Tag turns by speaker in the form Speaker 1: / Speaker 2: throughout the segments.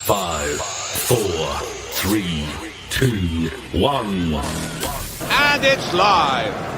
Speaker 1: 5, 4, 3, 2, 1.
Speaker 2: And it's live.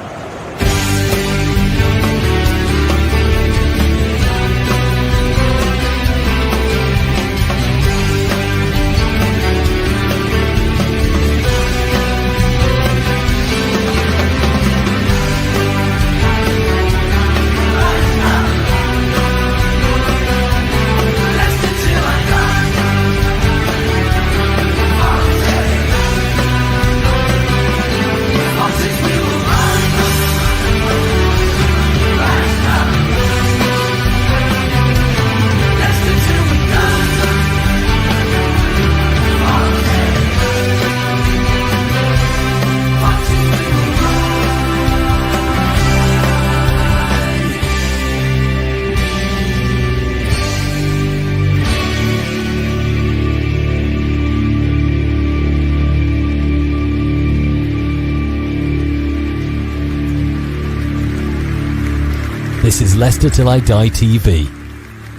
Speaker 3: This is Leicester Till I Die TV.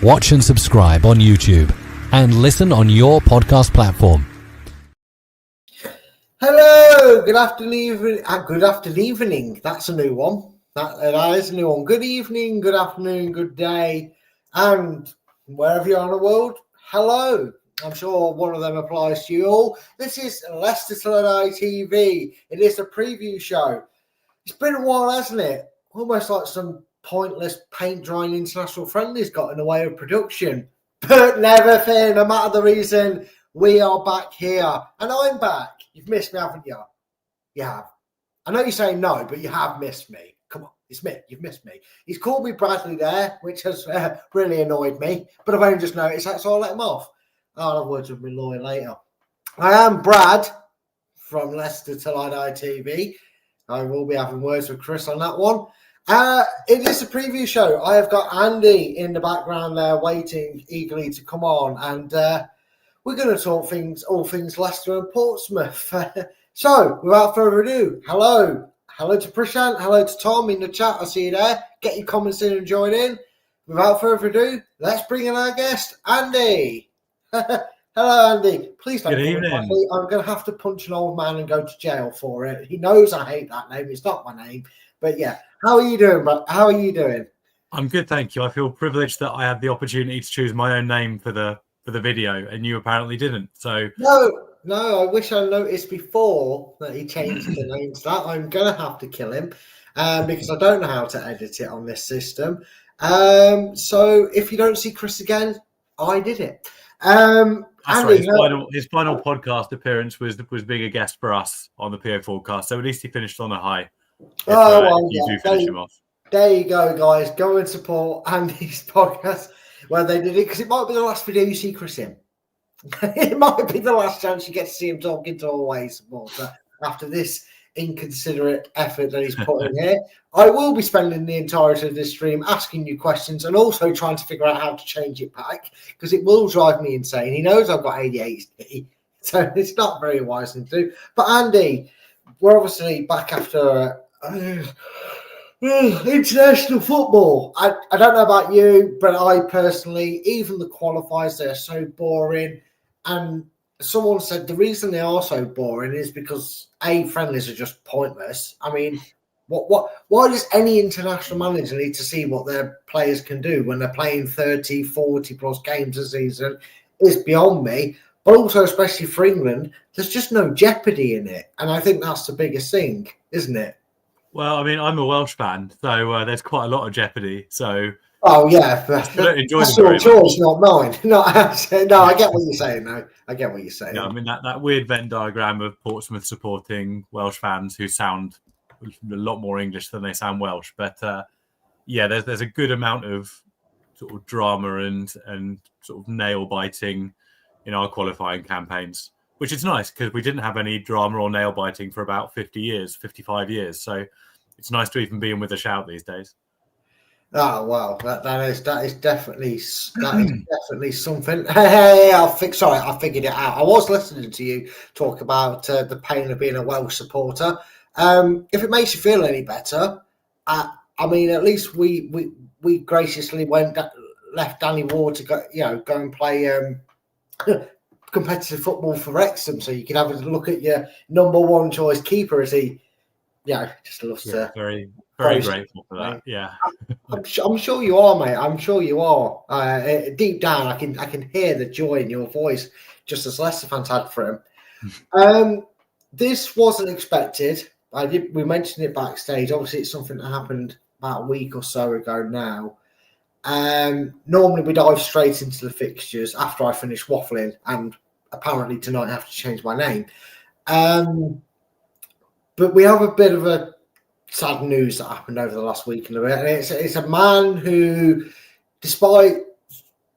Speaker 3: Watch and subscribe on YouTube and listen on your podcast platform.
Speaker 4: Hello, good afternoon. Good afternoon. That's a new one. That is a new one. Good evening, good afternoon, good day, and wherever you are in the world, hello. I'm sure one of them applies to you all. This is Leicester Till I Die TV. It is a preview show. It's been a while, hasn't it? Almost like some pointless paint drying international friendlies got in the way of production. But never fear, no matter the reason, we are back here. And I'm back. You've missed me, haven't you? You have. I know you're saying no, but you have missed me. Come on, it's me. You've missed me. He's called me Bradley there, which has really annoyed me. But I've only just noticed that, so I'll let him off. I'll have words with my lawyer later. I am Brad from Leicester Till I Die TV. I will be having words with Chris on that one. It is a preview show. I have got Andy in the background there waiting eagerly to come on, and we're going to talk all things Leicester and Portsmouth. So, without further ado, hello to Prashant, hello to Tom in the chat. I see you there. Get your comments in and join in. Without further ado, let's bring in our guest, Andy. Hello, Andy. Please don't.
Speaker 5: Good evening.
Speaker 4: I'm going to have to punch an old man and go to jail for it. He knows I hate that name. It's not my name, but yeah. How are you doing, bro? How are you doing?
Speaker 5: I'm good, thank you. I feel privileged that I had the opportunity to choose my own name for the video, and you apparently didn't. So
Speaker 4: no, I wish I noticed before that he changed the name to that. I'm gonna have to kill him because I don't know how to edit it on this system. So if you don't see Chris again, I did it.
Speaker 5: That's
Speaker 4: Andy,
Speaker 5: right. His final podcast appearance was being a guest for us on the PO forecast. So at least he finished on a high.
Speaker 4: There you go, guys. Go and support Andy's podcast where they did it, because it might be the last video you see Chris in. It might be the last chance you get to see him talking to a away supporter after this inconsiderate effort that he's put in here. I will be spending the entirety of this stream asking you questions and also trying to figure out how to change it back, because it will drive me insane. He knows I've got ADHD, so it's not very wise thing to do. But Andy, we're obviously back after international football. I don't know about you, but I personally, even the qualifiers, they're so boring. And someone said the reason they are so boring is because friendlies are just pointless. I mean, why does any international manager need to see what their players can do when they're playing 30, 40 plus games a season? It's beyond me. But also, especially for England, there's just no jeopardy in it. And I think that's the biggest thing, isn't it?
Speaker 5: Well, I mean, I'm a Welsh fan, so there's quite a lot of jeopardy. So,
Speaker 4: yeah, that's your choice, not mine. No, I get what you're saying. No, I get what you're saying.
Speaker 5: Yeah, I mean that weird Venn diagram of Portsmouth supporting Welsh fans who sound a lot more English than they sound Welsh. But there's a good amount of sort of drama and sort of nail biting in our qualifying campaigns, which is nice because we didn't have any drama or nail biting for about 55 years. So it's nice to even be in with a shout these days.
Speaker 4: Oh wow, that is definitely something. Hey, I figured it out. I was listening to you talk about the pain of being a Welsh supporter. If it makes you feel any better, I mean, at least we graciously left Danny Ward to go and play competitive football for Wrexham, so you can have a look at your number one choice keeper as he, just loves to.
Speaker 5: Very
Speaker 4: boast,
Speaker 5: grateful for that.
Speaker 4: mate.
Speaker 5: Yeah,
Speaker 4: I'm sure you are, mate. I'm sure you are. Deep down, I can hear the joy in your voice, just as Leicester fans had for him. This wasn't expected. We mentioned it backstage. Obviously, it's something that happened about a week or so ago now. Normally, we dive straight into the fixtures after I finish waffling, and apparently tonight I have to change my name. But we have a bit of a sad news that happened over the last week and a bit. And it's a man who, despite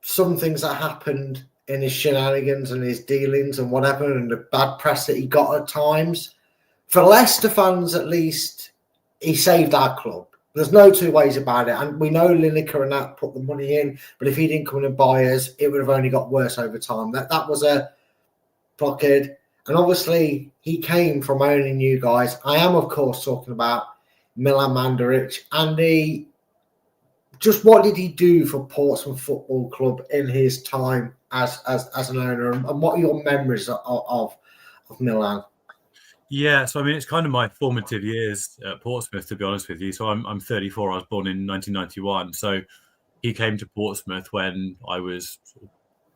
Speaker 4: some things that happened in his shenanigans and his dealings and whatever, and the bad press that he got at times, for Leicester fans at least, he saved our club. There's no two ways about it. And we know Lineker and that put the money in, but if he didn't come in and buy us, it would have only got worse over time. That was a blockhead. And obviously, he came from owning you guys. I am, of course, talking about Milan Mandaric. Andy, just what did he do for Portsmouth Football Club in his time as an owner? And what are your memories of Milan?
Speaker 5: Yeah, so I mean, it's kind of my formative years at Portsmouth, to be honest with you. So I'm 34. I was born in 1991. So he came to Portsmouth when I was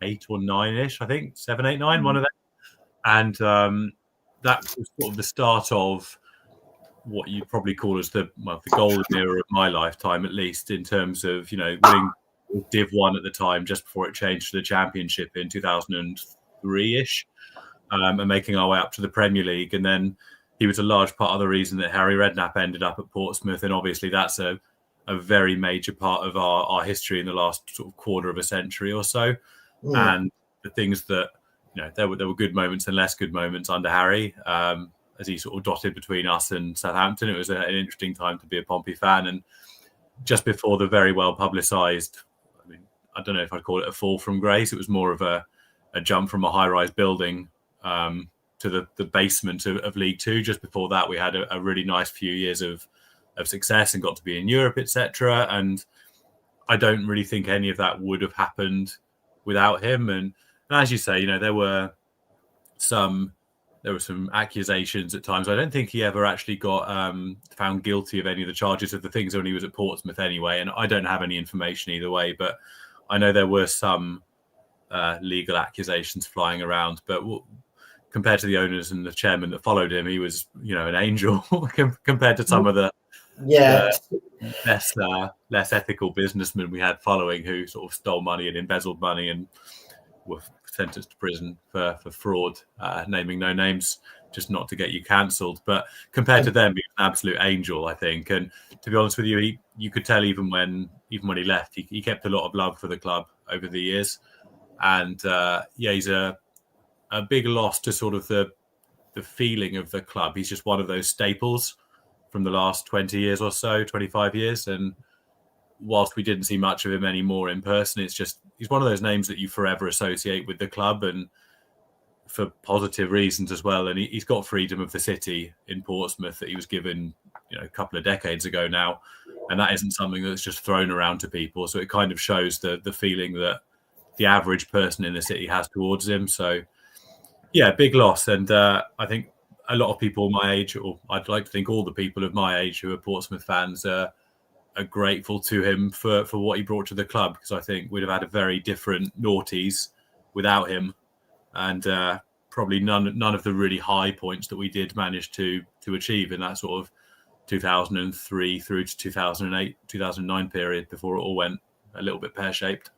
Speaker 5: 8 or 9-ish, I think, 7, 8, 9, one of them. And that was sort of the start of what you probably call as the golden era of my lifetime, at least in terms of, winning Div 1 at the time, just before it changed to the Championship in 2003-ish, and making our way up to the Premier League. And then he was a large part of the reason that Harry Redknapp ended up at Portsmouth. And obviously that's a very major part of our history in the last sort of quarter of a century or so. And the things that, there were good moments and less good moments under Harry, as he sort of dotted between us and Southampton. It was an interesting time to be a Pompey fan. And just before the very well publicised, I don't know if I'd call it a fall from grace. It was more of a jump from a high-rise building to the basement of League Two. Just before that, we had a really nice few years of success and got to be in Europe, etc. And I don't really think any of that would have happened without him. And as you say, there were some accusations at times. I don't think he ever actually got found guilty of any of the charges of the things when he was at Portsmouth anyway. And I don't have any information either way, but I know there were some legal accusations flying around. But compared to the owners and the chairman that followed him, he was, an angel compared to some of the less ethical businessmen we had following, who sort of stole money and embezzled money and were sentenced to prison for fraud, naming no names, just not to get you cancelled. But compared to them, he was an absolute angel, I think. And to be honest with you, you could tell even when he left, he kept a lot of love for the club over the years. And he's a big loss to sort of the feeling of the club. He's just one of those staples from the last 20 years or so, 25 years. And whilst we didn't see much of him anymore in person, it's just, he's one of those names that you forever associate with the club, and for positive reasons as well. And he's got freedom of the city in Portsmouth that he was given, a couple of decades ago now. And that isn't something that's just thrown around to people. So it kind of shows the feeling that the average person in the city has towards him. So yeah, big loss. And I think a lot of people my age, or I'd like to think all the people of my age who are Portsmouth fans, are grateful to him for what he brought to the club, because I think we'd have had a very different noughties without him, and probably none of the really high points that we did manage to achieve in that sort of 2003 through to 2008, 2009 period before it all went a little bit pear-shaped.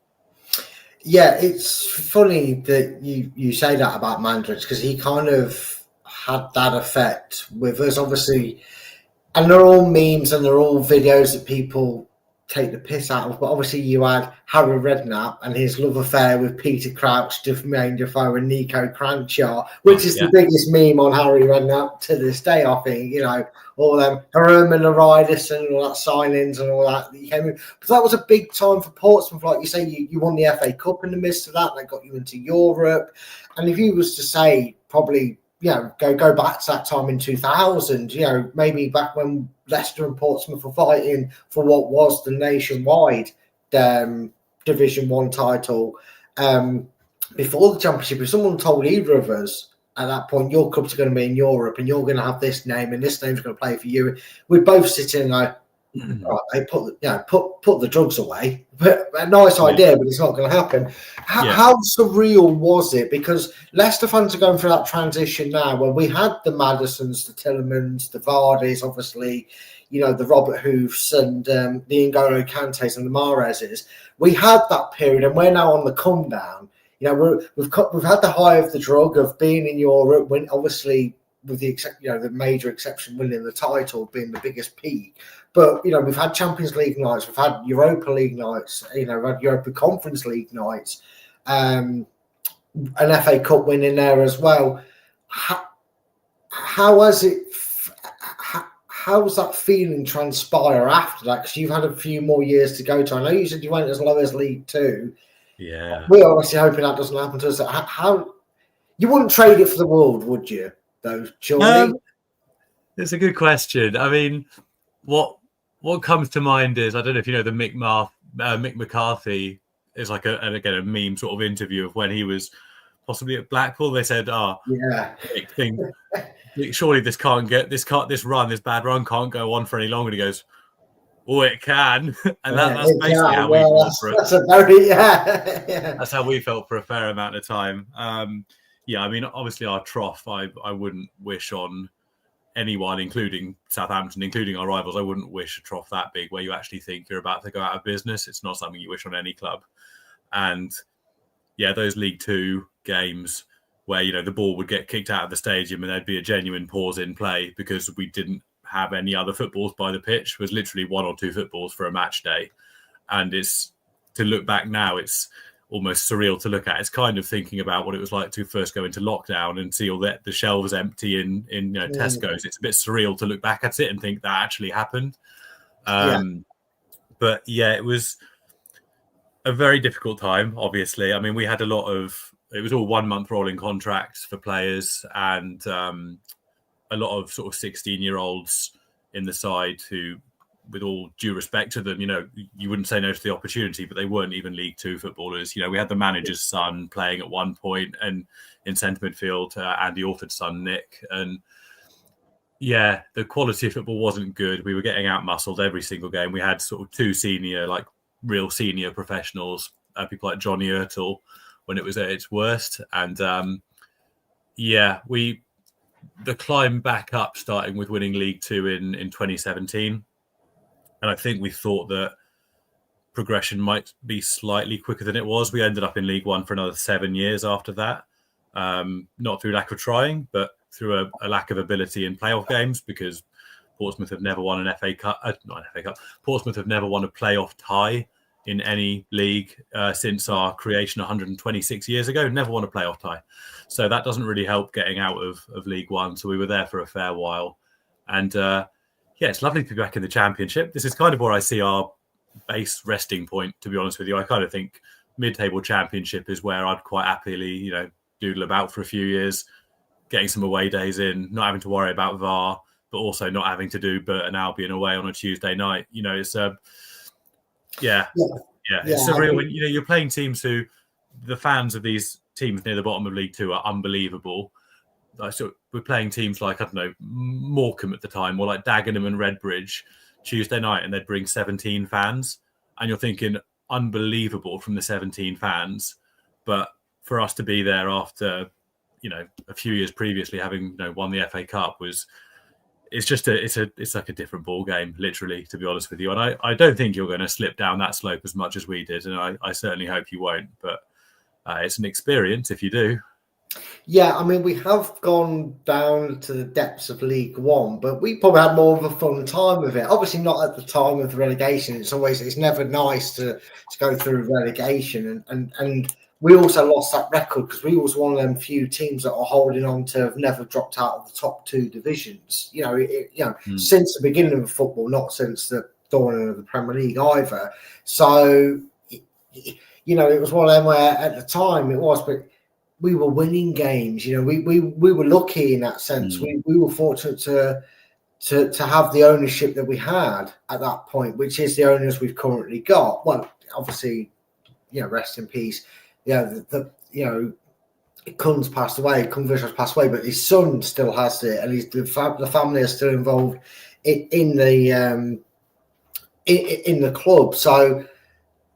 Speaker 4: Yeah, it's funny that you say that about Mandaric, because he kind of had that effect with us, obviously. And they're all memes and they're all videos that people take the piss out of. But obviously you had Harry Redknapp and his love affair with Peter Crouch, Jermaine Defoe and Nico Cranchar, which is the biggest meme on Harry Redknapp to this day, I think. All them Herman Aridis and all that signings and all that you came in. But that was a big time for Portsmouth. Like you say, you won the FA Cup in the midst of that. They got you into Europe. And if you was to say probably, go back to that time in 2000, maybe back when Leicester and Portsmouth were fighting for what was the nationwide Division 1 title. before the championship, if someone told either of us at that point, your clubs are going to be in Europe and you're going to have this name and this name's going to play for you, we'd both sit in and go, right, they put the drugs away. But a nice idea, but it's not going to happen. How surreal was it? Because Leicester fans are going through that transition now, where we had the Maddisons, the Tillemans, the Vardys, obviously, the Robert Hoofs and the N'Golo Kantés and the Mahrezes. We had that period, and we're now on the come down. We've had the high of the drug of being in Europe, when obviously with the major exception winning the title being the biggest peak. But we've had Champions League nights, we've had Europa League nights, we've had Europa Conference League nights, an FA Cup win in there as well. How has it? How's that feeling transpire after that? Because you've had a few more years to go to. I know you said you went as low as League Two.
Speaker 5: Yeah,
Speaker 4: we're obviously hoping that doesn't happen to us. How you wouldn't trade it for the world, would you? Though, surely.
Speaker 5: It's a good question. I mean, what comes to mind is, I don't know if you know the Mick McCarthy is like a meme sort of interview of when he was possibly at Blackpool. They said, surely this bad run can't go on for any longer. And he goes, oh, it can. And that's basically how we felt for it. That's how we felt for a fair amount of time. I mean, obviously our trough, I wouldn't wish on anyone, including Southampton, including our rivals. I wouldn't wish a trough that big where you actually think you're about to go out of business. It's not something you wish on any club. And those League Two games where, the ball would get kicked out of the stadium and there'd be a genuine pause in play because we didn't have any other footballs by the pitch, was literally one or two footballs for a match day. And it's, to look back now, it's almost surreal to look at. It's kind of thinking about what it was like to first go into lockdown and see all the shelves empty in Tesco's. It's a bit surreal to look back at it and think that actually happened. But it was a very difficult time, obviously. I mean, we had it was all 1 month rolling contracts for players, and a lot of sort of 16-year-olds in the side who, with all due respect to them, you wouldn't say no to the opportunity, but they weren't even League Two footballers. We had the manager's son playing at one point, and in centre midfield, Andy Orford's son, Nick. And the quality of football wasn't good. We were getting out-muscled every single game. We had sort of two real senior professionals, people like Johnny Ertel, when it was at its worst. And the climb back up, starting with winning League Two in 2017. And I think we thought that progression might be slightly quicker than it was. We ended up in League One for another 7 years after that. Not through lack of trying, but through a lack of ability in playoff games, because Portsmouth have never won an FA Cup. Not an FA Cup. Portsmouth have never won a playoff tie in any league since our creation 126 years ago. Never won a playoff tie. So that doesn't really help getting out of League One. So we were there for a fair while. And it's lovely to be back in the Championship. This is kind of where I see our base resting point, to be honest with you. I kind of think mid-table Championship is where I'd quite happily, doodle about for a few years, getting some away days in, not having to worry about VAR, but also not having to do Burton Albion away on a Tuesday night. It's it's surreal when you're playing teams who, the fans of these teams near the bottom of League Two are unbelievable. So we're playing teams like, I don't know, Morecambe at the time, or like Dagenham and Redbridge Tuesday night, and they'd bring 17 fans, and you're thinking unbelievable from the 17 fans. But for us to be there after, a few years previously having won the FA Cup it's like a different ball game, literally, to be honest with you. And I don't think you're going to slip down that slope as much as we did, and I certainly hope you won't. But it's an experience if you do.
Speaker 4: Yeah, I mean, we have gone down to the depths of League One, but we probably had more of a fun time with it. Obviously, not at the time of the relegation. It's never nice to go through relegation, and we also lost that record because we was one of them few teams that are holding on to have never dropped out of the top two divisions. Since the beginning of football, not since the dawning of the Premier League either. So, it was one of them where at the time it was, but we were winning games. We were lucky in that sense. We were fortunate to have the ownership that we had at that point, which is the owners we've currently got. Well, obviously, rest in peace. The Kun's passed away, Kun has passed away, but his son still has it, and the family are still involved in the club. So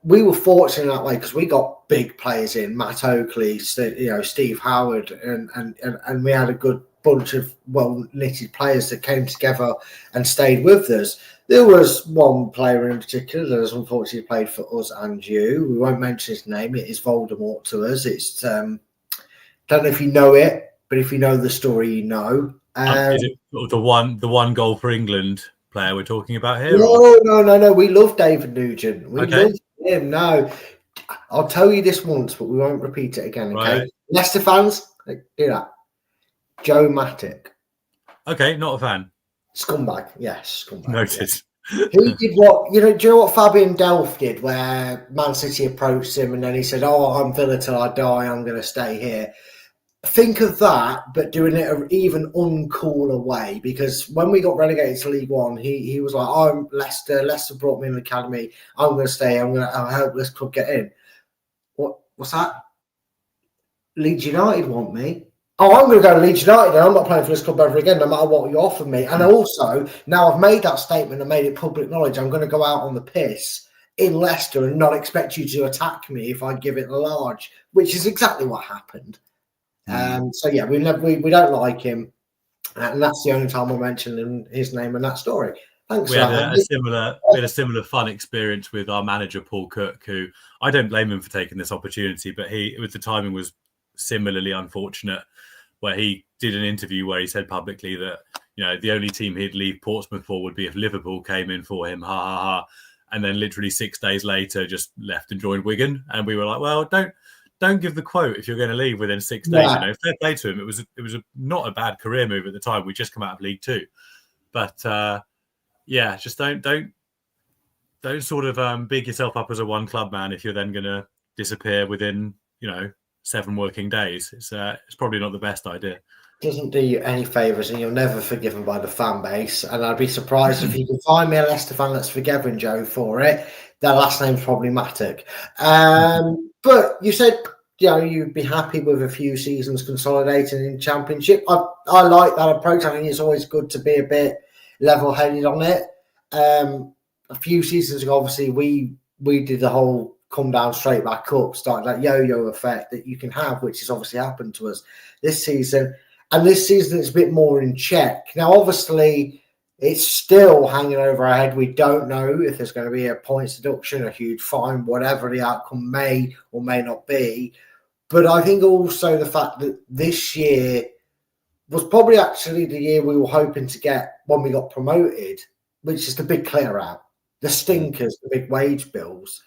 Speaker 4: we were fortunate that way because we got big players in, Matt Oakley, Steve Howard, and we had a good bunch of well-knitted players that came together and stayed with us. There was one player in particular that has unfortunately played for us and you. We won't mention his name. It is Voldemort to us. It's don't know if you know it, but if you know the story, you know.
Speaker 5: Is it the one goal for England player we're talking about here?
Speaker 4: No. We love David Nugent. We love him. No, I'll tell you this once, but we won't repeat it again. Okay,
Speaker 5: right.
Speaker 4: Leicester fans, do that. Joe Matic.
Speaker 5: Okay, not a fan.
Speaker 4: Scumbag. Yes, scumbag.
Speaker 5: Noted.
Speaker 4: Yeah. He did what, do you know what Fabian Delph did, where Man City approached him and then he said, I'm Villa till I die, I'm going to stay here. Think of that, but doing it an even uncooler way, because when we got relegated to League One, he was like, I'm Leicester brought me in the academy, I'm going to stay, I'll help this club get in. What's that? Leeds United want me. I'm going to go to Leeds United and I'm not playing for this club ever again, no matter what you offer me. And also, now I've made that statement and made it public knowledge, I'm going to go out on the piss in Leicester and not expect you to attack me if I give it a large, which is exactly what happened. So yeah, we don't like him, and that's the only time we're mentioning his name in that story. Thanks.
Speaker 5: We had a similar fun experience with our manager Paul Cook, who I don't blame him for taking this opportunity, but the timing was similarly unfortunate, where he did an interview where he said publicly that the only team he'd leave Portsmouth for would be if Liverpool came in for him, and then literally 6 days later just left and joined Wigan, and we were like, well, don't give the quote if you're going to leave within 6 days.
Speaker 4: Yeah.
Speaker 5: Fair play to him. It was not a bad career move at the time. We just come out of League Two, but just don't sort of big yourself up as a one club man if you're then going to disappear within 7 working days. It's probably not the best idea.
Speaker 4: Doesn't do you any favours, and you're never forgiven by the fan base. And I'd be surprised if you can find me a Leicester fan that's forgiven Joe for it. Their last name's probably Matic. But you said you'd be happy with a few seasons consolidating in Championship. I like that approach. I think it's always good to be a bit level-headed on it. A few seasons ago, obviously, we did the whole come down straight back up, started that yo-yo effect that you can have, which has obviously happened to us this season. And this season it's a bit more in check. Now, obviously, it's still hanging over our head. We don't know if there's going to be a points deduction, a huge fine, whatever the outcome may or may not be. But I think also the fact that this year was probably actually the year we were hoping to get when we got promoted, which is the big clear out, the stinkers, the big wage bills.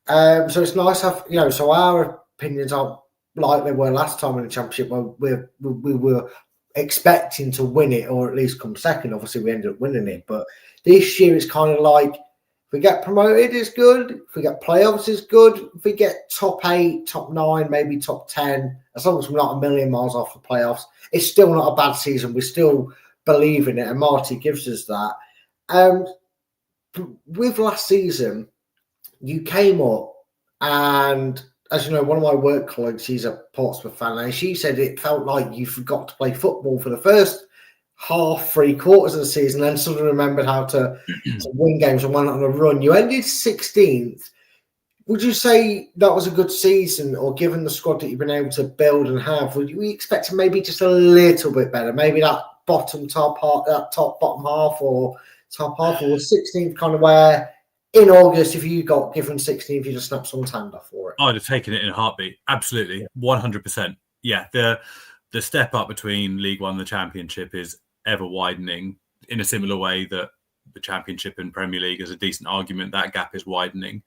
Speaker 4: So it's nice to have, so our opinions aren't like they were last time in the Championship, where we were expecting to win it or at least come second. Obviously, we ended up winning it. But this year, it's kind of like, if we get promoted, it's good. If we get playoffs, it's good. If we get top 8, top 9, maybe top 10, as long as we're not a million miles off the playoffs, it's still not a bad season. We still believe in it, and Marty gives us that. With last season, you came up, and as you know, one of my work colleagues, she's a Portsmouth fan, and she said it felt like you forgot to play football for the first half, 3/4 of the season, then suddenly remembered how to win games and went on a run. You ended 16th. Would you say that was a good season, or given the squad that you've been able to build and have, would we expect maybe just a little bit better? Maybe that bottom half, or 16th kind of where in August, if you got given 16th, you just snap someone's hand off for it.
Speaker 5: I'd have taken it in a heartbeat. Absolutely. 100%. Yeah. The step up between League One and the Championship is ever widening in a similar way that the Championship and Premier League is a decent argument. That gap is widening.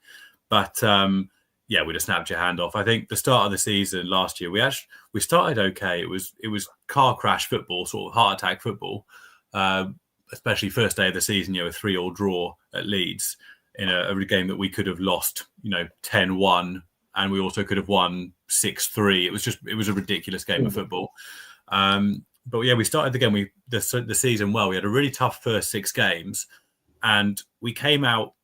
Speaker 5: But we'd have snapped your hand off. I think the start of the season last year, we started okay. It was car crash football, sort of heart attack football, especially first day of the season, a 3-3 draw at Leeds in a game that we could have lost, 10-1, and we also could have won 6-3. It was a ridiculous game of football. But yeah, we started the season well. We had a really tough first 6 games, and we came out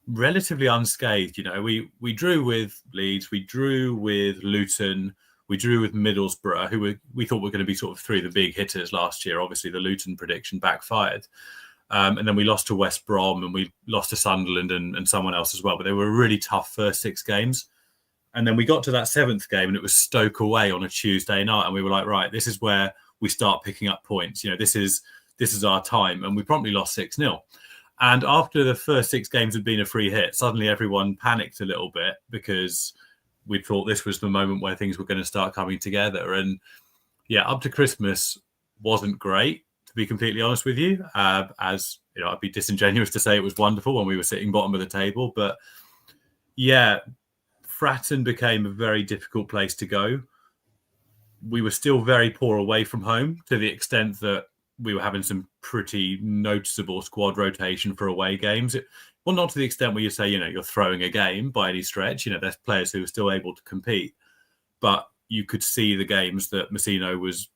Speaker 5: relatively unscathed. You know, we drew with Leeds, we drew with Luton, we drew with Middlesbrough, who we thought were going to be sort of three of the big hitters last year. Obviously, the Luton prediction backfired. And then we lost to West Brom and we lost to Sunderland and someone else as well. But they were a really tough first 6 games. And then we got to that 7th game and it was Stoke away on a Tuesday night. And we were like, right, this is where we start picking up points. You know, this is our time. And we promptly lost 6-0. And after the first 6 games had been a free hit, suddenly everyone panicked a little bit because we thought this was the moment where things were going to start coming together. And yeah, up to Christmas wasn't great, to be completely honest with you. As you know, I'd be disingenuous to say it was wonderful when we were sitting bottom of the table. But yeah, Fratton became a very difficult place to go. We were still very poor away from home to the extent that we were having some pretty noticeable squad rotation for away games. Well, not to the extent where you say, you know, you're throwing a game by any stretch. You know, there's players who are still able to compete. But you could see the games that Messino was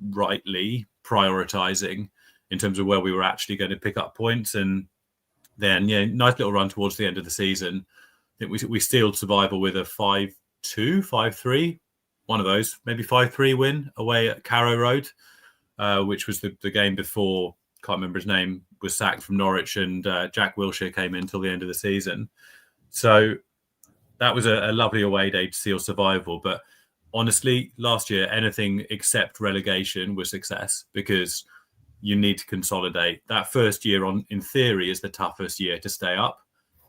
Speaker 5: rightly prioritising in terms of where we were actually going to pick up points. And then, yeah, nice little run towards the end of the season. I think we sealed survival with a 5-2, 5-3, one of those, maybe 5-3 win away at Carrow Road. Which was the game before, can't remember his name, was sacked from Norwich and Jack Wilshere came in till the end of the season. So that was a lovely away day to seal survival. But honestly, last year, anything except relegation was success because you need to consolidate. That first year, in theory, is the toughest year to stay up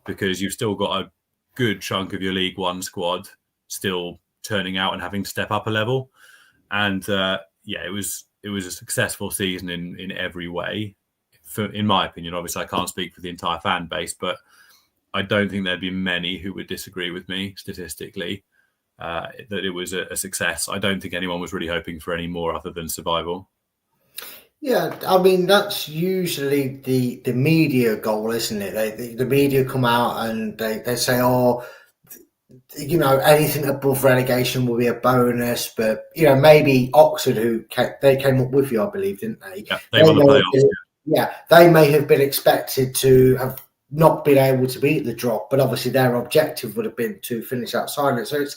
Speaker 5: because you've still got a good chunk of your League One squad still turning out and having to step up a level. And yeah, it was a successful season in every way, in my opinion. Obviously, I can't speak for the entire fan base, but I don't think there'd be many who would disagree with me statistically that it was a success. I don't think anyone was really hoping for any more other than survival.
Speaker 4: Yeah, I mean, that's usually the media goal, isn't it? The media come out and they say, oh, you know, anything above relegation will be a bonus, but you know, maybe Oxford, they came up with you, I believe, didn't they?
Speaker 5: Yeah, they won the playoffs.
Speaker 4: Yeah, they may have been expected to have not been able to beat the drop, but obviously their objective would have been to finish outside it. So it's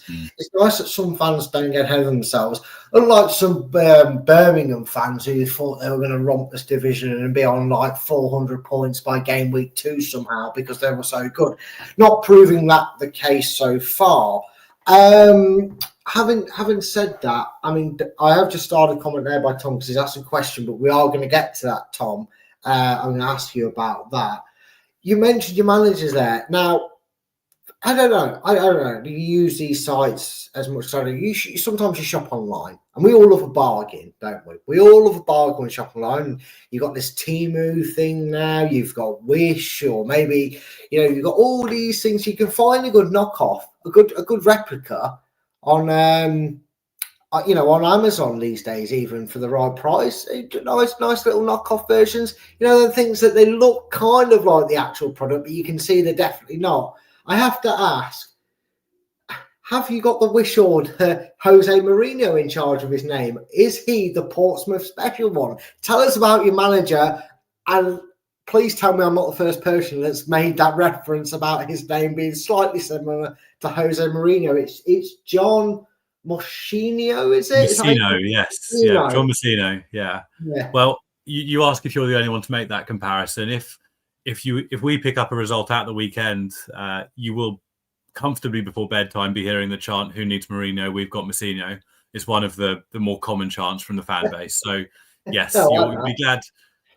Speaker 4: nice that some fans don't get ahead of themselves, unlike some Birmingham fans who thought they were going to romp this division and be on like 400 points by game week 2 somehow because they were so good. Not proving that the case so far. Having said that, I mean, I have just started a comment there by Tom because he's asked a question, but we are going to get to that, Tom. I'm going to ask you about that. You mentioned your managers there. Now, I don't know. Do you use these sites as much as I do? Sometimes you shop online. And we all love a bargain, don't we? We all love a bargain when you shop online. You've got this Temu thing now. You've got Wish, or maybe, you know, you've got all these things. You can find a good knockoff, a good replica on you know, on Amazon these days, even for the right price. Nice little knockoff versions. You know, the things that they look kind of like the actual product, but you can see they're definitely not. I have to ask, have you got the Wishord Jose Mourinho in charge of his name? Is he the Portsmouth special one? Tell us about your manager, and please tell me I'm not the first person that's made that reference about his name being slightly similar to Jose Mourinho. It's John Mourinho, is it?
Speaker 5: Messino, yes. Yeah, John Messino, yeah. Well, you ask if you're the only one to make that comparison. If we pick up a result at the weekend, you will comfortably before bedtime be hearing the chant, "Who needs Mourinho? We've got Messino." It's one of the more common chants from the fan base. So yes, you'll be glad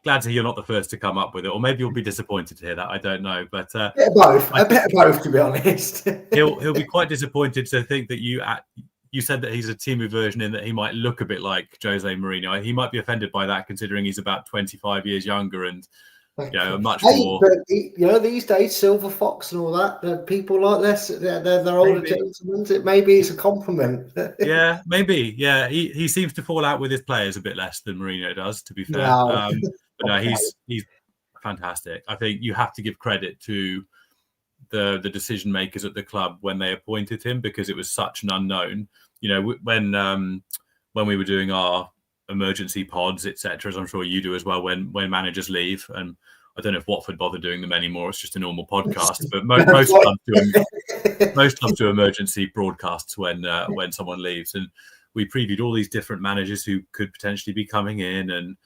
Speaker 5: to hear you're not the first to come up with it, or maybe you'll be disappointed to hear that. I don't know, but
Speaker 4: a bit of both, to be honest.
Speaker 5: he'll be quite disappointed to think that you said that he's a Temu version in that he might look a bit like Jose Mourinho. He might be offended by that, considering he's about 25 years younger and much more.
Speaker 4: But, you know, these days, Silver Fox and all that, people like this, they're older gentlemen. Maybe it's a compliment.
Speaker 5: Yeah, maybe. Yeah, he seems to fall out with his players a bit less than Mourinho does, to be fair.
Speaker 4: No.
Speaker 5: But no, he's fantastic. I think you have to give credit to the decision makers at the club when they appointed him, because it was such an unknown. You know, when we were doing our emergency pods, etc., as I'm sure you do as well, when managers leave, and I don't know if Watford bother doing them anymore. It's just a normal podcast, but most clubs do emergency broadcasts when someone leaves, and we previewed all these different managers who could potentially be coming in, and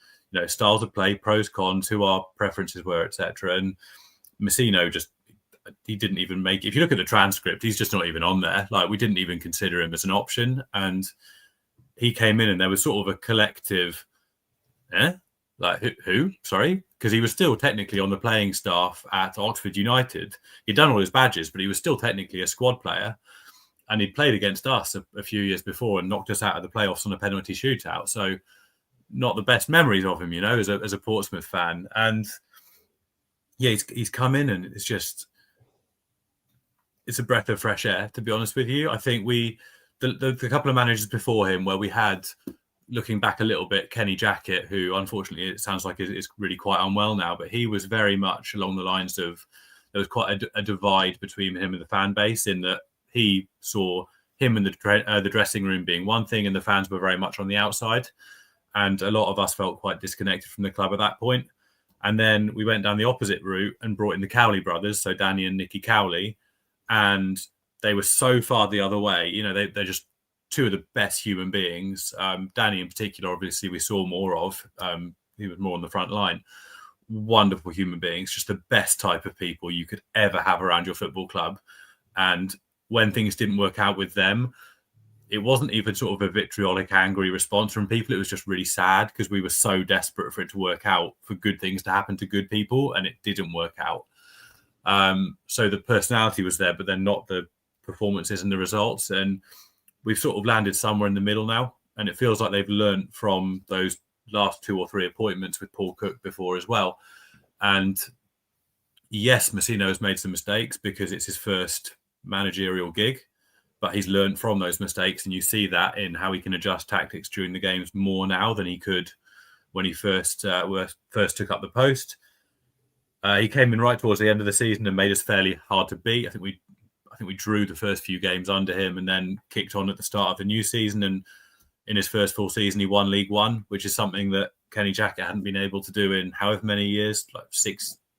Speaker 5: styles of play, pros, cons, who our preferences were, etc. And Messino he didn't even make. If you look at the transcript, he's just not even on there. Like, we didn't even consider him as an option, and he came in, and there was sort of a collective, like who? Sorry, because he was still technically on the playing staff at Oxford United. He'd done all his badges, but he was still technically a squad player, and he'd played against us a few years before and knocked us out of the playoffs on a penalty shootout. So, not the best memories of him, as a Portsmouth fan. And yeah, he's come in, and it's a breath of fresh air, to be honest with you. I think the couple of managers before him, where we had, looking back a little bit, Kenny Jackett, who unfortunately it sounds like is really quite unwell now, but he was very much along the lines of, there was quite a divide between him and the fan base, in that he saw him and the dressing room being one thing, and the fans were very much on the outside. And a lot of us felt quite disconnected from the club at that point. And then we went down the opposite route and brought in the Cowley brothers, so Danny and Nicky Cowley, and they were so far the other way. They're just two of the best human beings. Danny in particular, obviously, we saw more of. He was more on the front line. Wonderful human beings, just the best type of people you could ever have around your football club. And when things didn't work out with them, it wasn't even sort of a vitriolic, angry response from people. It was just really sad, because we were so desperate for it to work out, for good things to happen to good people, and it didn't work out. So the personality was there, but then not the performances and the results. And we've sort of landed somewhere in the middle now, and it feels like they've learned from those last 2 or 3 appointments with Paul Cook before as well. And yes, Messino has made some mistakes because it's his first managerial gig, but he's learned from those mistakes, and you see that in how he can adjust tactics during the games more now than he could when he first took up the post. He came in right towards the end of the season and made us fairly hard to beat. I think we drew the first few games under him, and then kicked on at the start of the new season. And in his first full season, he won League One, which is something that Kenny Jackett hadn't been able to do in however many years, like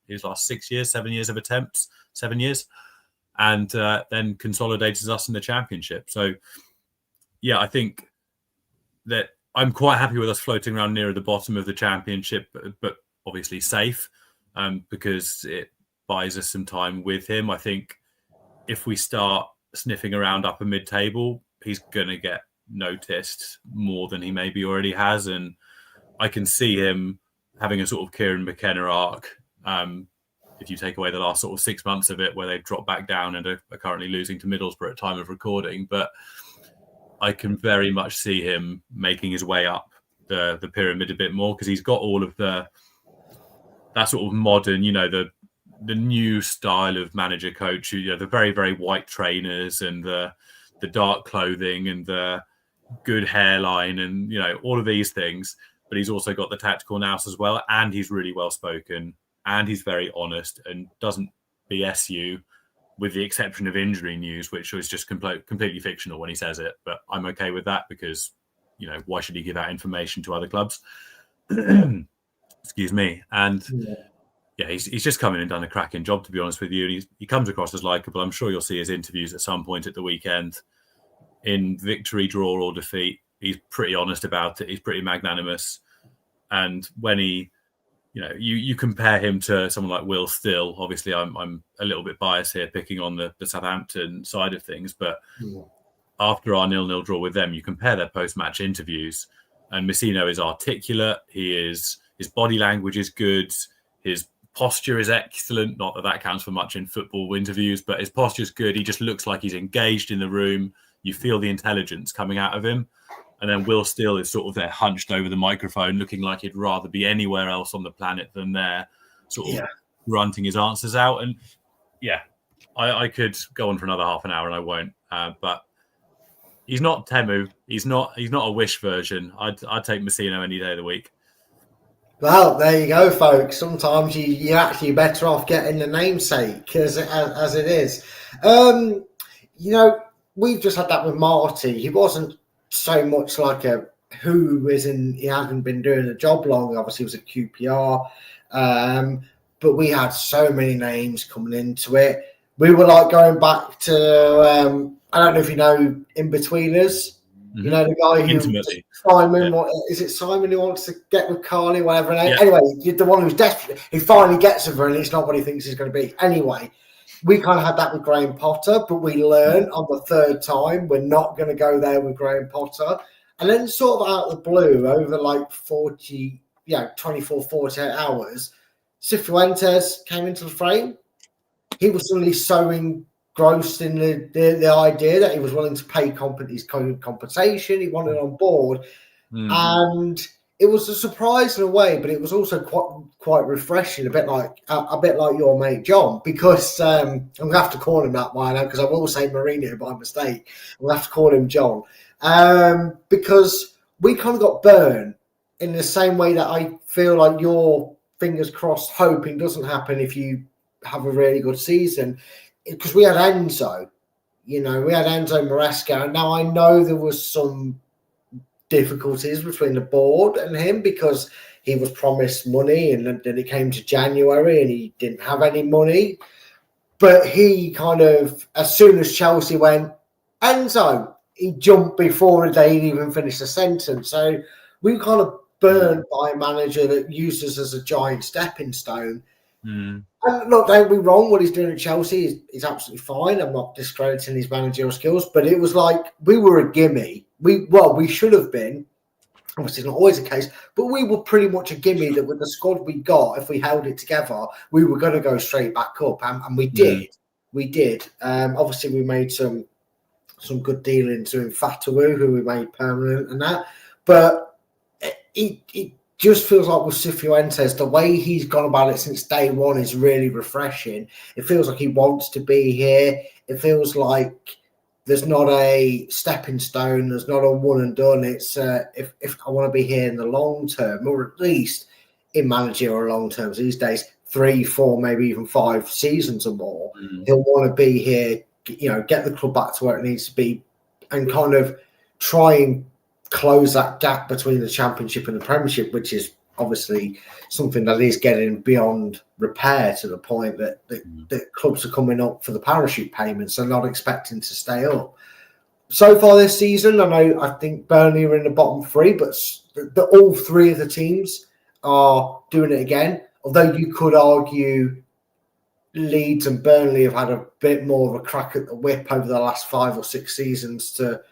Speaker 5: his last 6 years, 7 years of attempts, 7 years. And then consolidated us in the Championship. So, yeah, I think that I'm quite happy with us floating around near the bottom of the Championship, but obviously safe, because it buys us some time with him. I think if we start sniffing around upper mid-table, he's going to get noticed more than he maybe already has. And I can see him having a sort of Kieran McKenna arc, if you take away the last sort of 6 months of it, where they've dropped back down and are currently losing to Middlesbrough at time of recording. But I can very much see him making his way up the pyramid a bit more, because he's got all of that sort of modern, the new style of manager coach, the very, very white trainers and the dark clothing and the good hairline and, all of these things. But he's also got the tactical nous as well. And he's really well spoken, and he's very honest and doesn't BS you, with the exception of injury news, which was just completely fictional when he says it. But I'm okay with that, because, why should he give out information to other clubs? Excuse me. And yeah, he's just come in and done a cracking job, to be honest with you. And he comes across as likeable. I'm sure you'll see his interviews at some point at the weekend. In victory, draw or defeat, he's pretty honest about it. He's pretty magnanimous. And when he, you compare him to someone like Will Still. Obviously, I'm a little bit biased here, picking on the Southampton side of things. But after our 0-0 draw with them, you compare their post-match interviews, and Messino is articulate. His body language is good. His posture is excellent. Not that counts for much in football interviews, but his posture is good. He just looks like he's engaged in the room. You feel the intelligence coming out of him. And then Will Still is sort of there hunched over the microphone, looking like he'd rather be anywhere else on the planet than there, sort of grunting his answers out. And yeah, I could go on for another half an hour, and I won't. But he's not Temu. He's not a Wish version. I'd take Messino any day of the week.
Speaker 4: Well, there you go, folks. Sometimes you're actually better off getting the namesake as it is. We've just had that with Marty. He wasn't so much like he hasn't been doing the job long. Obviously, he was at QPR. but we had so many names coming into it. We were like going back to, I don't know if you know In-Betweeners. You know, the guy who,
Speaker 5: Intimately.
Speaker 4: Simon, is it Simon who wants to get with Carly, whatever?
Speaker 5: Yeah.
Speaker 4: Anyway, you're the one who's desperate, who finally gets with her, and it's not what he thinks he's going to be. Anyway, we kind of had that with Graham Potter, but we learned on the third time we're not going to go there with Graham Potter. And then sort of out of the blue, over like 24, 48 hours, Cifuentes came into the frame. He was suddenly so engrossed in the idea that he was willing to pay his compensation. He wanted on board. And it was a surprise in a way, but it was also quite refreshing, a bit like your mate John, because I'm gonna have to call him that by now, because I will say Mourinho by mistake. We'll have to call him John, because we kind of got burned in the same way that I feel like your fingers crossed hoping doesn't happen if you have a really good season, because we had Enzo, we had Enzo Maresca, and now I know there was some difficulties between the board and him because he was promised money, and then it came to January and he didn't have any money. But he kind of, as soon as Chelsea went, Enzo, he jumped before they'd even finished a sentence. So we kind of burned by a manager that used us as a giant stepping stone. And look, don't be wrong, what he's doing at Chelsea is absolutely fine. I'm not discrediting his managerial skills, but it was like we were a gimme. We should have been. Obviously, not always the case, but we were pretty much a gimme that with the squad we got, if we held it together, we were going to go straight back up, and we did. We did. Obviously, we made some good dealings with Fatawu, who we made permanent and that, but it just feels like with Cifuentes, the way he's gone about it since day one is really refreshing. It feels like he wants to be here. It feels like there's not a stepping stone. There's not a one and done. It's if I want to be here in the long term, or at least in managerial long terms these days, 3, 4, maybe even 5 seasons or more, he'll want to be here, get the club back to where it needs to be, and kind of try and close that gap between the Championship and the Premiership, which is obviously something that is getting beyond repair to the point that the clubs are coming up for the parachute payments and not expecting to stay up. So far this season, I think Burnley are in the bottom 3, but all 3 of the teams are doing it again. Although you could argue Leeds and Burnley have had a bit more of a crack at the whip over the last 5 or 6 seasons to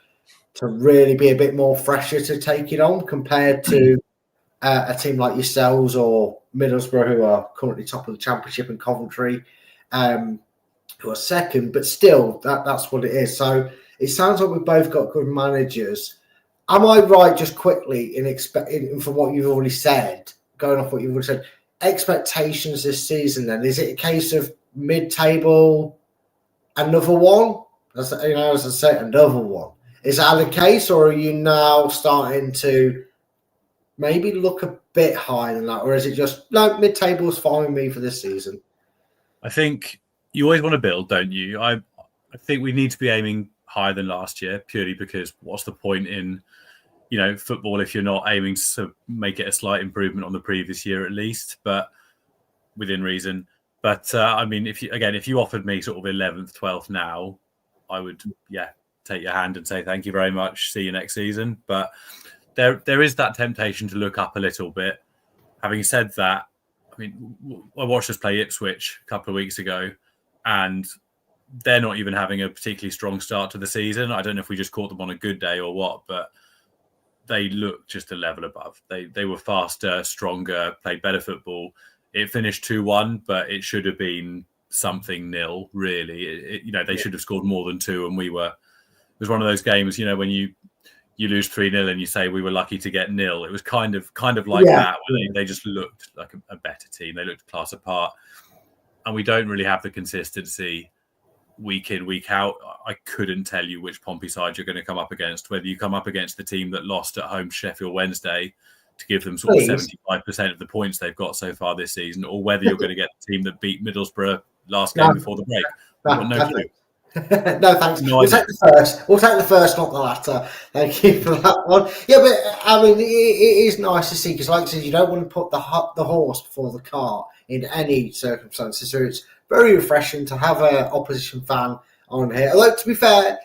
Speaker 4: really be a bit more fresher to take it on compared to a team like yourselves or Middlesbrough, who are currently top of the Championship, and Coventry, who are second. But still, that's what it is. So it sounds like we've both got good managers. Am I right, just quickly, in from what you've already said, going off what you've already said, expectations this season then? Is it a case of mid-table, another one? As I said, another one. Is that the case, or are you now starting to maybe look a bit higher than that? Or is it just, no, mid-table is fine with me for this season?
Speaker 5: I think you always want to build, don't you? I think we need to be aiming higher than last year, purely because what's the point in, football if you're not aiming to make it a slight improvement on the previous year at least, but within reason. But if you offered me sort of 11th, 12th now, I would, take your hand and say thank you very much. See you next season. But there is that temptation to look up a little bit. Having said that, I watched us play Ipswich a couple of weeks ago, and they're not even having a particularly strong start to the season. I don't know if we just caught them on a good day or what, but they look just a level above. They were faster, stronger, played better football. It finished 2-1, but it should have been something nil, really. They should have scored more than 2, and it was one of those games, when you lose 3-0 and you say we were lucky to get nil. It was kind of like that, where they just looked like a better team. They looked a class apart, and we don't really have the consistency week in, week out. I couldn't tell you which Pompey side you're going to come up against, whether you come up against the team that lost at home to Sheffield Wednesday to give them sort of 75% of the points they've got so far this season, or whether you're going to get the team that beat Middlesbrough last game before the break. I've got no clue.
Speaker 4: No, thanks.
Speaker 5: No,
Speaker 4: We'll take the first. We'll take the first, not the latter. Thank you for that one. Yeah, but I mean, it is nice to see because, like I said, you don't want to put the horse before the cart in any circumstances. So it's very refreshing to have an opposition fan on here. Although, to be fair,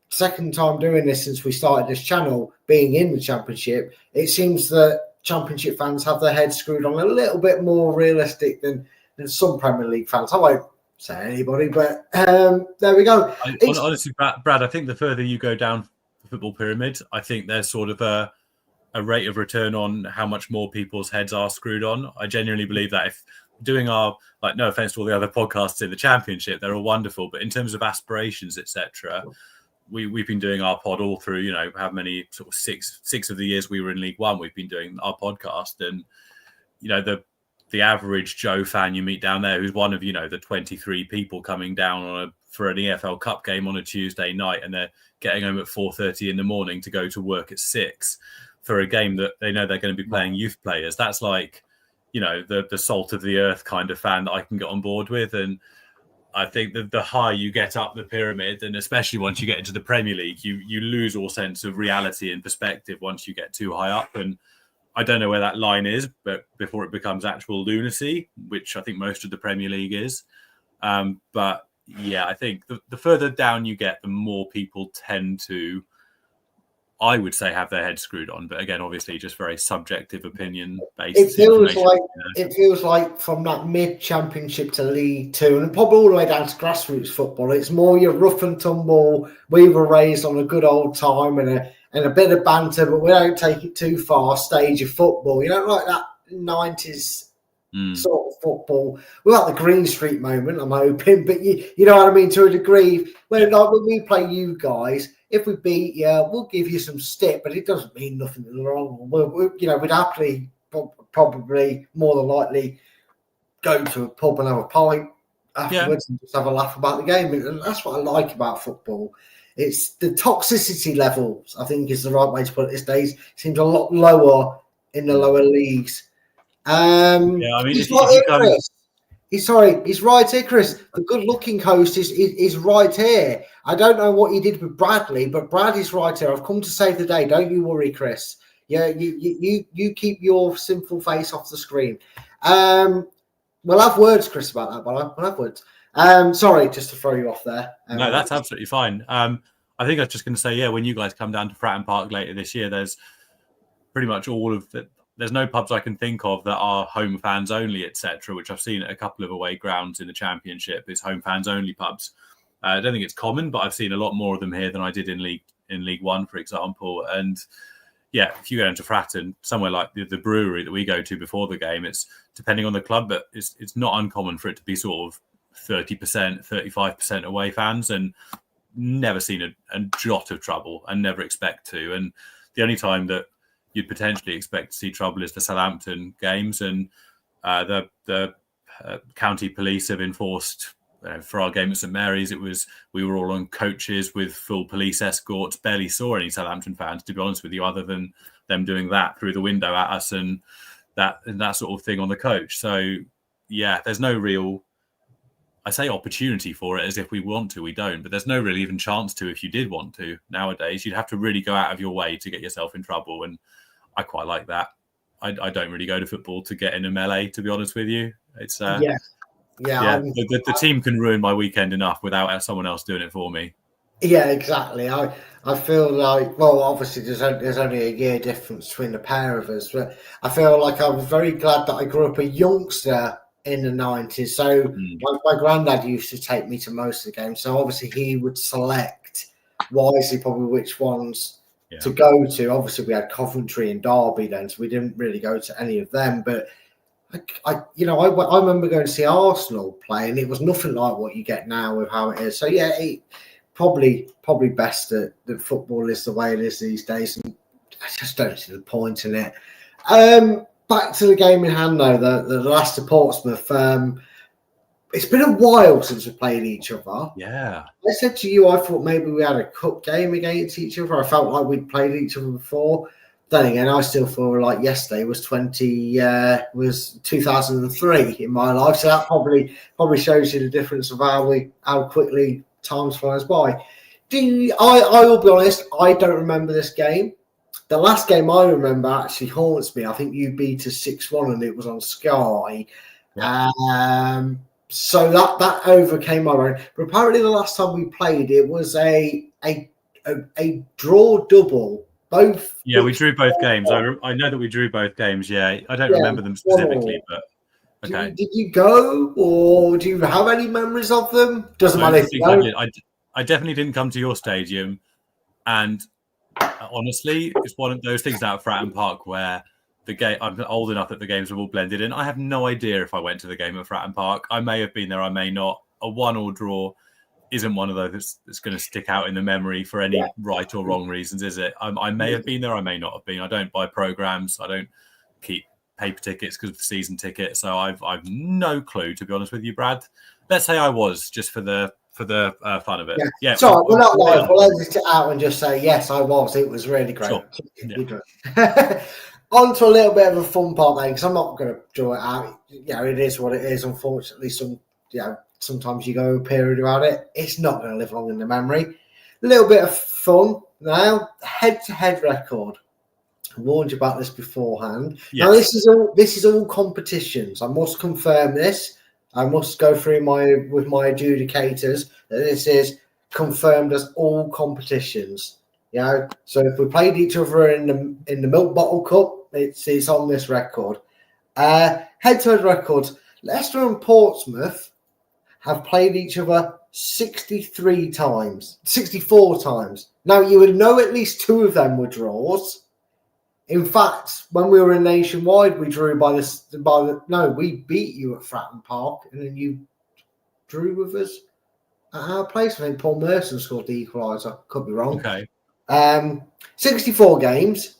Speaker 4: second time doing this since we started this channel, being in the Championship, it seems that Championship fans have their heads screwed on a little bit more realistic than some Premier League fans. I won't say anybody, but there we go.
Speaker 5: Honestly, Brad, I think the further you go down the football pyramid, I think there's sort of a rate of return on how much more people's heads are screwed on. I genuinely believe that if doing our, like, no offense to all the other podcasts in the Championship, they're all wonderful, but in terms of aspirations, etc., we've been doing our pod all through, how many, sort of six of the years we were in League One, we've been doing our podcast. And, the average Joe fan you meet down there, who's one of, the 23 people coming down for an EFL Cup game on a Tuesday night, and they're getting home at 4:30 in the morning to go to work at 6 for a game that they know they're going to be playing youth players. That's like, the salt of the earth kind of fan that I can get on board with. And I think that the higher you get up the pyramid, and especially once you get into the Premier League, you lose all sense of reality and perspective once you get too high up. And I don't know where that line is, but before it becomes actual lunacy, which I think most of the Premier League is. But yeah, I think the further down you get, the more people tend to, I would say, have their head screwed on. But again, obviously, just very subjective opinion based.
Speaker 4: It feels like from that mid-Championship to League Two, and probably all the way down to grassroots football, it's more your rough and tumble. We were raised on a good old time and a bit of banter, but we don't take it too far. Stage of football, like that 90s sort of football, without the Green Street moment, I'm hoping. But you know what I mean, to a degree. When we play you guys, if we beat you, we'll give you some stick, but it doesn't mean nothing wrong. We'd happily, probably more than likely, go to a pub and have a pint afterwards and just have a laugh about the game. And that's what I like about football. It's the toxicity levels, I think, is the right way to put it these days. It seems a lot lower in the lower leagues. He's right here, Chris. The good-looking host is right here. I don't know what he did with Bradley, but Brad is right here. I've come to save the day. Don't you worry, Chris. Yeah, you keep your sinful face off the screen. We'll have words, Chris, about that, but we'll have words. Sorry, just to throw you off there.
Speaker 5: No, that's absolutely fine. I think I was just going to say, when you guys come down to Fratton Park later this year, there's pretty much all of the. There's no pubs I can think of that are home fans only, etc., which I've seen at a couple of away grounds in the Championship. It's home fans only pubs. I don't think it's common, but I've seen a lot more of them here than I did in League One, for example. And yeah, if you go into Fratton, somewhere like the brewery that we go to before the game, it's depending on the club, but it's not uncommon for it to be sort of 30%, 35% away fans, and never seen a jot of trouble and never expect to. And the only time that you'd potentially expect to see trouble is the Southampton games, and the county police have enforced for our game at St Mary's. We were all on coaches with full police escorts. Barely saw any Southampton fans, to be honest with you, other than them doing that through the window at us and that sort of thing on the coach. So yeah, there's no real, I say opportunity for it as if we want to, we don't, but there's no real even chance to if you did want to. Nowadays, you'd have to really go out of your way to get yourself in trouble, and I quite like that. I don't really go to football to get in a melee, to be honest with you. It's the team can ruin my weekend enough without someone else doing it for me.
Speaker 4: Yeah, exactly. I feel like, well, obviously there's only a year difference between the pair of us, but I feel like I was very glad that I grew up a youngster in the 90s. So my granddad used to take me to most of the games. So obviously he would select wisely probably which ones to go to. Obviously we had Coventry and Derby then, so we didn't really go to any of them. But I remember going to see Arsenal play, and it was nothing like what you get now with how it is. So yeah, probably best that football is the way it is these days, and I just don't see the point in it. Back to the game in hand, though, the Leicester Portsmouth. It's been a while since we played each other.
Speaker 5: Yeah.
Speaker 4: I said to you, I thought maybe we had a cup game against each other. I felt like we'd played each other before. Then again, I still feel like yesterday was 2003 in my life. So that probably shows you the difference of how quickly time flies by. I will be honest, I don't remember this game. The last game I remember actually haunts me. I think you beat us 6-1 and it was on Sky.
Speaker 5: Yeah.
Speaker 4: So that overcame my own. But apparently the last time we played, it was a draw double. Both.
Speaker 5: Yeah, we drew both games. I know that we drew both games. Yeah, I don't remember them specifically, but okay.
Speaker 4: Did you go, or do you have any memories of them? Doesn't matter. If you
Speaker 5: I did. I definitely didn't come to your stadium, and honestly, it's one of those things out at Fratton Park where the game. I'm old enough that the games are all blended in. I have no idea if I went to the game at Fratton Park. I may have been there. I may not. A 1-1 draw isn't one of those that's going to stick out in the memory for any right or wrong reasons, is it? I may have been there. I may not have been. I don't buy programs. I don't keep paper tickets because of the season ticket. So I've no clue, to be honest with you, Brad. Let's say I was, just for the fun of it.
Speaker 4: Yeah. So we're not live. We'll edit it out and just say yes, I was. It was really great.
Speaker 5: Sure. Yeah.
Speaker 4: On to a little bit of a fun part then, because I'm not going to draw it out. It is what it is. Unfortunately, sometimes you go a period without it. It's not going to live long in the memory. A little bit of fun now. Head-to-head record. I warned you about this beforehand. Yes. Now this is all competitions. I must confirm this. I must go through with my adjudicators that this is confirmed as all competitions. So if we played each other in the Milk Bottle Cup, it's on this record. Head-to-head records. Leicester and Portsmouth have played each other 64 times. Now, you would know at least 2 of them were draws. In fact, when we were in Nationwide, we drew we beat you at Fratton Park, and then you drew with us at our place. I think Paul Merson scored the equaliser. Could be wrong.
Speaker 5: Okay.
Speaker 4: 64 games.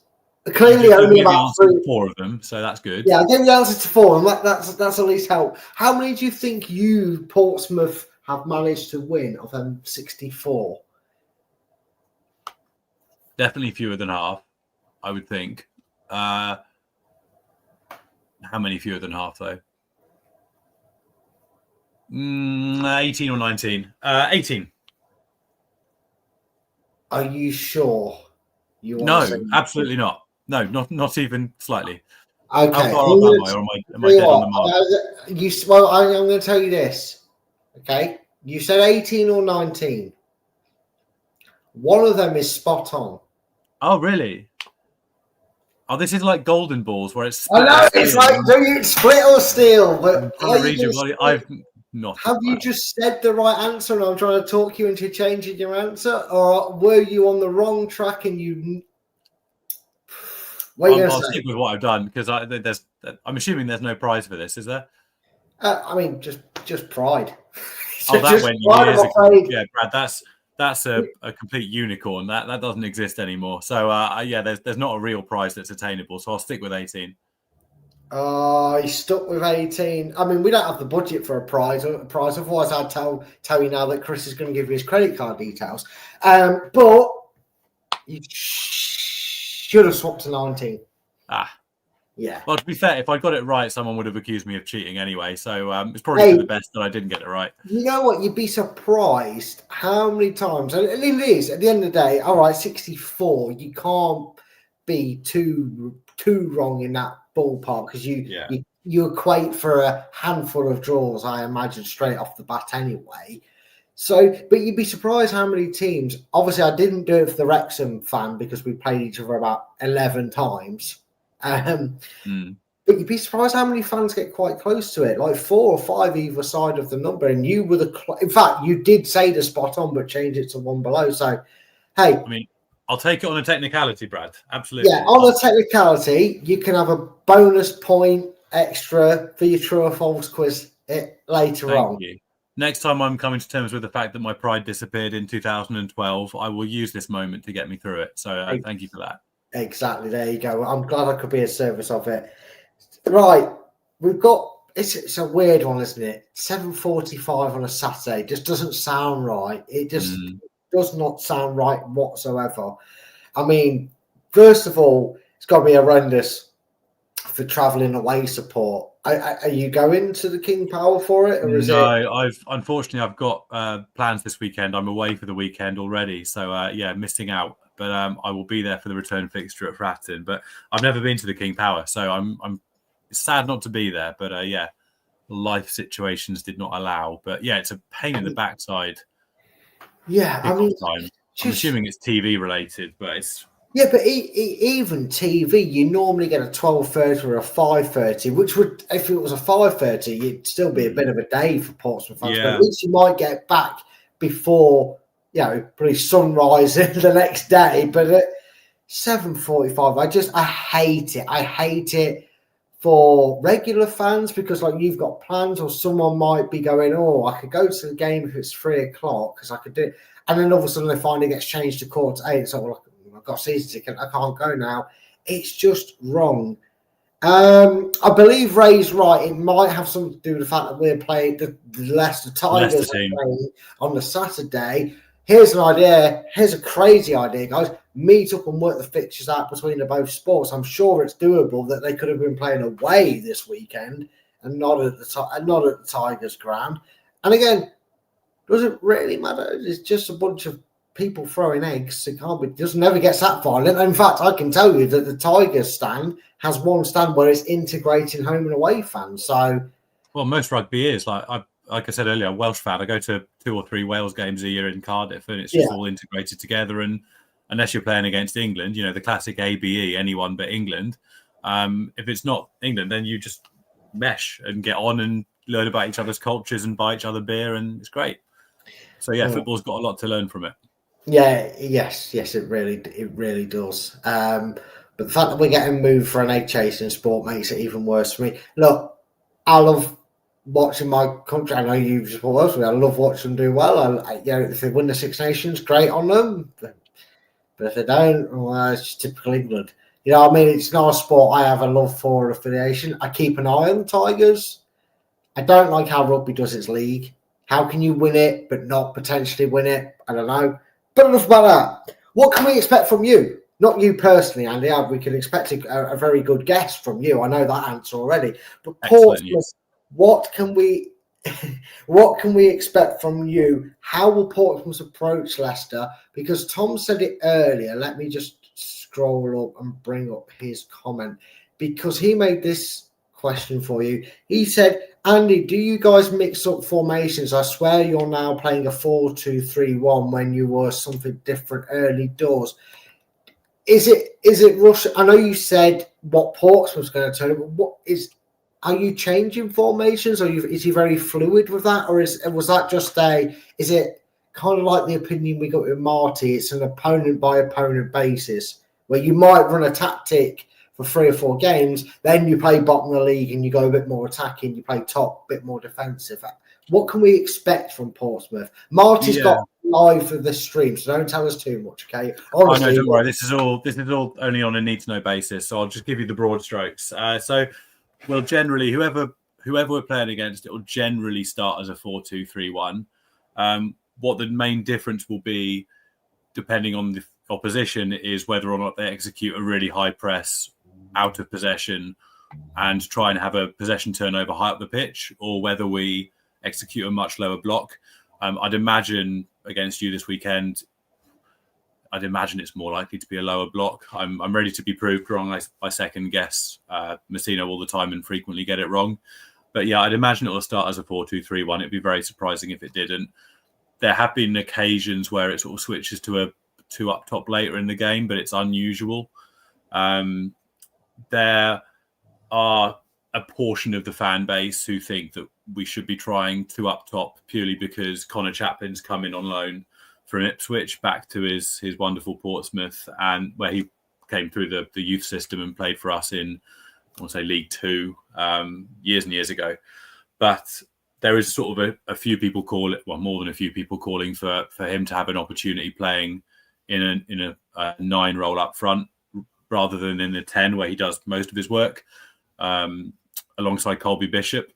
Speaker 4: Clearly, only about
Speaker 5: 4 of them, so that's good.
Speaker 4: Yeah, I gave the answer to 4, and that's at least help. How many do you think you, Portsmouth, have managed to win of them 64?
Speaker 5: Definitely fewer than half, I would think. How many fewer than half, though? 18 or 19. 18.
Speaker 4: Are you sure?
Speaker 5: No, absolutely not. No, not even slightly.
Speaker 4: Okay.
Speaker 5: How far off am I, or am I dead on the mark?
Speaker 4: I'm going to tell you this. Okay, you said 18 or 19. One of them is spot on.
Speaker 5: Oh, really? Oh, this is like golden balls where it's.
Speaker 4: I know it's like, do you split or steal? But
Speaker 5: I've not.
Speaker 4: Have you just said the right answer, and I'm trying to talk you into changing your answer, or were you on the wrong track and you?
Speaker 5: I'll stick with what I've done because I'm assuming there's no prize for this, is there?
Speaker 4: I mean, just pride.
Speaker 5: That went years ago. Yeah, Brad, that's a complete unicorn. That doesn't exist anymore. So there's not a real prize that's attainable. So I'll stick with 18.
Speaker 4: He's stuck with 18. I mean, we don't have the budget for a prize. Otherwise, I'd tell you now that Chris is going to give you his credit card details. But you should have swapped to 19. Yeah.
Speaker 5: Well, to be fair, if I got it right, someone would have accused me of cheating anyway. So it's probably for the best that I didn't get it right.
Speaker 4: You know what? You'd be surprised how many times. And it is at the end of the day. All right, 64. You can't be too wrong in that ballpark because you equate for a handful of draws. I imagine straight off the bat anyway. So, but you'd be surprised how many teams. Obviously, I didn't do it for the Wrexham fan because we played each other about 11 times. But you'd be surprised how many fans get quite close to it, like 4 or 5 either side of the number. And you were in fact, you did say the spot on, but change it to 1 below. So, hey,
Speaker 5: I mean, I'll take it on a technicality, Brad. Absolutely.
Speaker 4: Yeah, on a technicality, you can have a bonus point extra for your true or false quiz later on.
Speaker 5: Thank you. Next time I'm coming to terms with the fact that my pride disappeared in 2012, I will use this moment to get me through it. So thank you for that.
Speaker 4: Exactly. There you go. I'm glad I could be a service of it. Right. We've got, it's a weird one, isn't it? 7:45 on a Saturday just doesn't sound right. It just does not sound right whatsoever. I mean, first of all, it's got to be horrendous for travelling away support. Are you going to the King Power for it, or is
Speaker 5: No,
Speaker 4: it?
Speaker 5: I've got plans this weekend. I'm away for the weekend already, so missing out. But I will be there for the return fixture at Fratton. But I've never been to the King Power, so I'm sad not to be there. But life situations did not allow. But yeah, it's a pain in the backside.
Speaker 4: Yeah, I mean,
Speaker 5: Time. I'm assuming it's TV related, but it's.
Speaker 4: Yeah, but even TV, you normally get a 12:30 or a 5:30, which would, if it was a 5:30, it'd still be a bit of a day for Portsmouth fans. But at least you might get back before, probably sunrise the next day. But at 7:45, I hate it. I hate it for regular fans because, like, you've got plans, or someone might be going, "Oh, I could go to the game if it's 3:00 because I could do it," and then all of a sudden they find it gets changed to 7:45. So, well, I've got a season ticket, I can't go now. It's just wrong. I believe Ray's right. It might have something to do with the fact that we're playing the Leicester Tigers on the Saturday. Here's an idea. Here's a crazy idea, guys. Meet up and work the fixtures out between the both sports. I'm sure it's doable that they could have been playing away this weekend and not at the Tigers ground. And again, does it really matter? It's just a bunch of people throwing eggs. It doesn't never gets that violent. In fact, I can tell you that the Tigers stand has one stand where it's integrating home and away fans. So,
Speaker 5: well, most rugby is like I said earlier, I'm a Welsh fan. I go to 2 or 3 Wales games a year in Cardiff, and it's just all integrated together. And unless you're playing against England, the classic ABE, anyone but England. If it's not England, then you just mesh and get on and learn about each other's cultures and buy each other beer, and it's great. So football's got a lot to learn from it.
Speaker 4: Yeah, yes, it really does. But the fact that we're getting moved for an egg chasing sport makes it even worse for me. Look, I love watching my country. I know you support us. I love watching them do well. If they win the Six Nations, great on them. But if they don't, well, it's just typical England. I mean, it's not a sport I have a love for or affiliation. I keep an eye on the Tigers. I don't like how rugby does its league. How can you win it but not potentially win it? I don't know. But enough about that. What can we expect from you? Not you personally, Andy. We can expect a very good guess from you. I know that answer already. But Portsmouth, what can we expect from you? How will Portsmouth approach Leicester? Because Tom said it earlier. Let me just scroll up and bring up his comment, because he made this question for you. He said, Andy, do you guys mix up formations? I swear you're now playing a 4-2-3-1 when you were something different early doors. Is it rush? I know you said what Portsmouth's going to turn up, but are you changing formations? Is he very fluid with that? Or was that just is it kind of like the opinion we got with Marty? It's an opponent by opponent basis where you might run a tactic for 3 or 4 games, then you play bottom of the league and you go a bit more attacking, you play top, a bit more defensive. What can we expect from Portsmouth? Marty's got live for this stream, so don't tell us too much, okay?
Speaker 5: Honestly, don't worry. This is all only on a need-to-know basis, so I'll just give you the broad strokes. Well, generally, whoever we're playing against, it will generally start as a 4-2-3-1. What the main difference will be, depending on the opposition, is whether or not they execute a really high press out of possession and try and have a possession turnover high up the pitch, or whether we execute a much lower block. I'd imagine against you this weekend, it's more likely to be a lower block. I'm ready to be proved wrong. I second guess Messina all the time and frequently get it wrong. But yeah, I'd imagine it will start as a 4-2-3-1. It'd be very surprising if it didn't. There have been occasions where it sort of switches to a 2 up top later in the game, but it's unusual. There are a portion of the fan base who think that we should be trying 2 up top purely because Connor Chaplin's come in on loan from Ipswich back to his wonderful Portsmouth, and where he came through the youth system and played for us in, I want to say, League Two years and years ago. But there is sort of a few people more than a few people calling for him to have an opportunity playing in a 9 role up front, rather than in the 10 where he does most of his work, alongside Colby Bishop.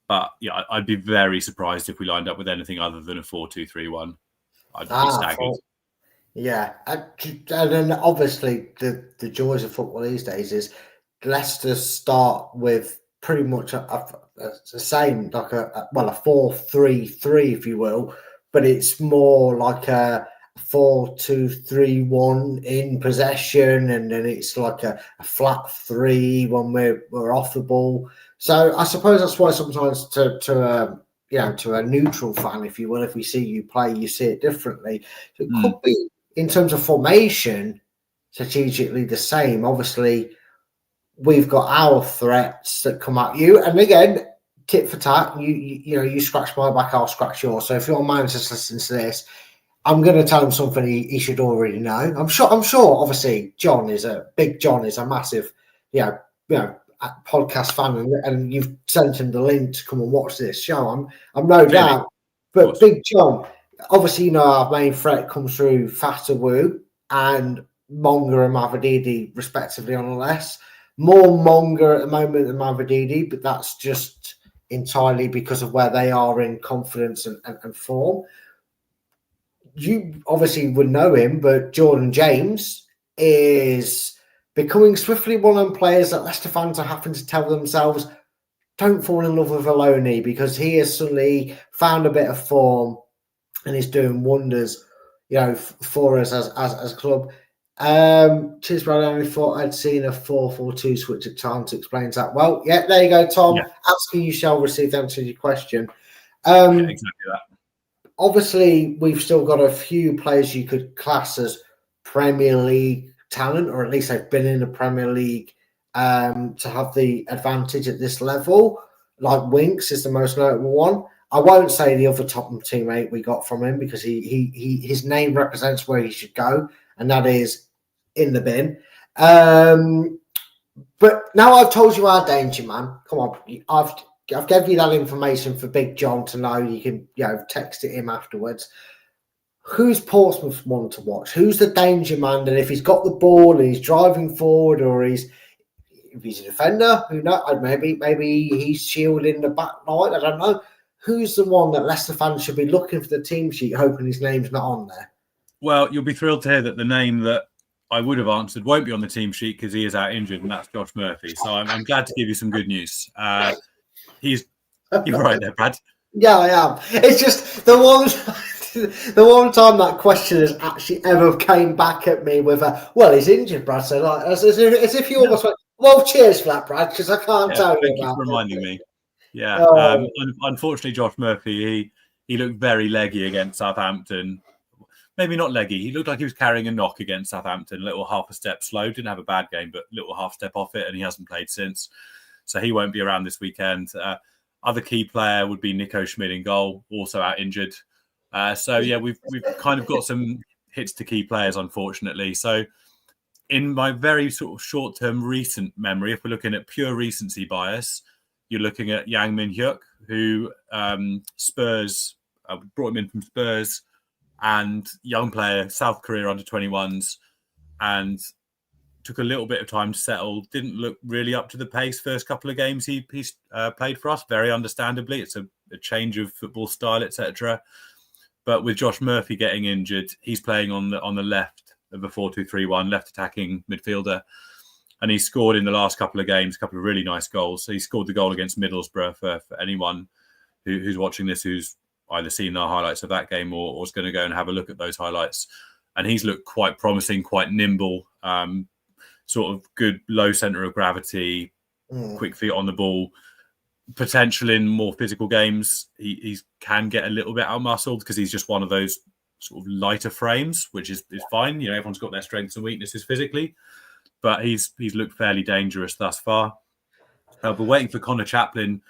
Speaker 5: But yeah, I'd be very surprised if we lined up with anything other than a 4-2-3-1. I'd be staggered.
Speaker 4: Yeah, and then obviously the joys of football these days is Leicester start with pretty much the same, like a 4-3-3, if you will, but it's more like a 4-2-3-1 in possession, and then it's like a flat 3 when we're off the ball. So I suppose that's why sometimes to a neutral fan, if you will, if we see you play, you see it differently. So it could be, in terms of formation, strategically the same. Obviously, we've got our threats that come at you, and again, tit for tat. You scratch my back, I'll scratch yours. So if your man's just listening to this, I'm going to tell him something he should already know. I'm sure. Obviously, John is a massive, podcast fan, and you've sent him the link to come and watch this show. I'm no doubt. But Big John, obviously, our main threat comes through Fatawu and Monga and Mavididi, respectively, on the less. More Monga at the moment than Mavididi, but that's just entirely because of where they are in confidence and form. You obviously would know him, but Jordan James is becoming swiftly one of them players that Leicester fans are having to tell themselves, don't fall in love with Aloni, because he has suddenly found a bit of form and is doing wonders, for us as a club. Cheers, brother. I only thought I'd seen a 4-4-2 switch at times. Explains that well. Yeah, there you go, Tom.
Speaker 5: Yeah.
Speaker 4: Asking you shall receive the answer to your question.
Speaker 5: Exactly that.
Speaker 4: Obviously, we've still got a few players you could class as Premier League talent, or at least they've been in the Premier League to have the advantage at this level. Like Winks is the most notable one. I won't say the other top teammate we got from him, because his name represents where he should go, and that is in the bin. But now I've told you our danger, man. Come on, I've given you that information for Big John to know. You can text it him afterwards. Who's Portsmouth one to watch? Who's the danger man? And if he's got the ball and he's driving forward, or if he's a defender, who knows? Maybe he's shielding the back line. I don't know. Who's the one that Leicester fans should be looking for the team sheet, hoping his name's not on there?
Speaker 5: Well, you'll be thrilled to hear that the name that I would have answered won't be on the team sheet, because he is out injured, and that's Josh Murphy. So I'm glad to give you some good news. You're right there, Brad.
Speaker 4: Yeah, I am. It's just the one time that question has actually ever came back at me with he's injured, Brad. So like, as if you almost went, well, cheers for that, Brad, because I can't tell you.
Speaker 5: Thank you for reminding me. Yeah. Unfortunately, Josh Murphy, he looked very leggy against Southampton. Maybe not leggy. He looked like he was carrying a knock against Southampton. A little half a step slow. Didn't have a bad game, but little half step off it, and he hasn't played since. So he won't be around this weekend. Other key player would be Nico Schmid in goal, also out injured. We've kind of got some hits to key players, unfortunately. So in my very sort of short-term recent memory, if we're looking at pure recency bias, you're looking at Yang Min-hyuk, who Spurs brought him in from Spurs, and young player, South Korea under-21s, and took a little bit of time to settle. Didn't look really up to the pace first couple of games he played for us, very understandably. It's a change of football style, etc. But with Josh Murphy getting injured, he's playing on the left of a 4-2-3-1, left attacking midfielder. And he scored in the last couple of games, a couple of really nice goals. So he scored the goal against Middlesbrough for anyone who's watching this, who's either seen the highlights of that game or is going to go and have a look at those highlights. And he's looked quite promising, quite nimble, sort of good low centre of gravity, quick feet on the ball. Potential in more physical games. He can get a little bit out-muscled because he's just one of those sort of lighter frames, which is fine. Everyone's got their strengths and weaknesses physically. But he's looked fairly dangerous thus far. But waiting for Connor Chaplin,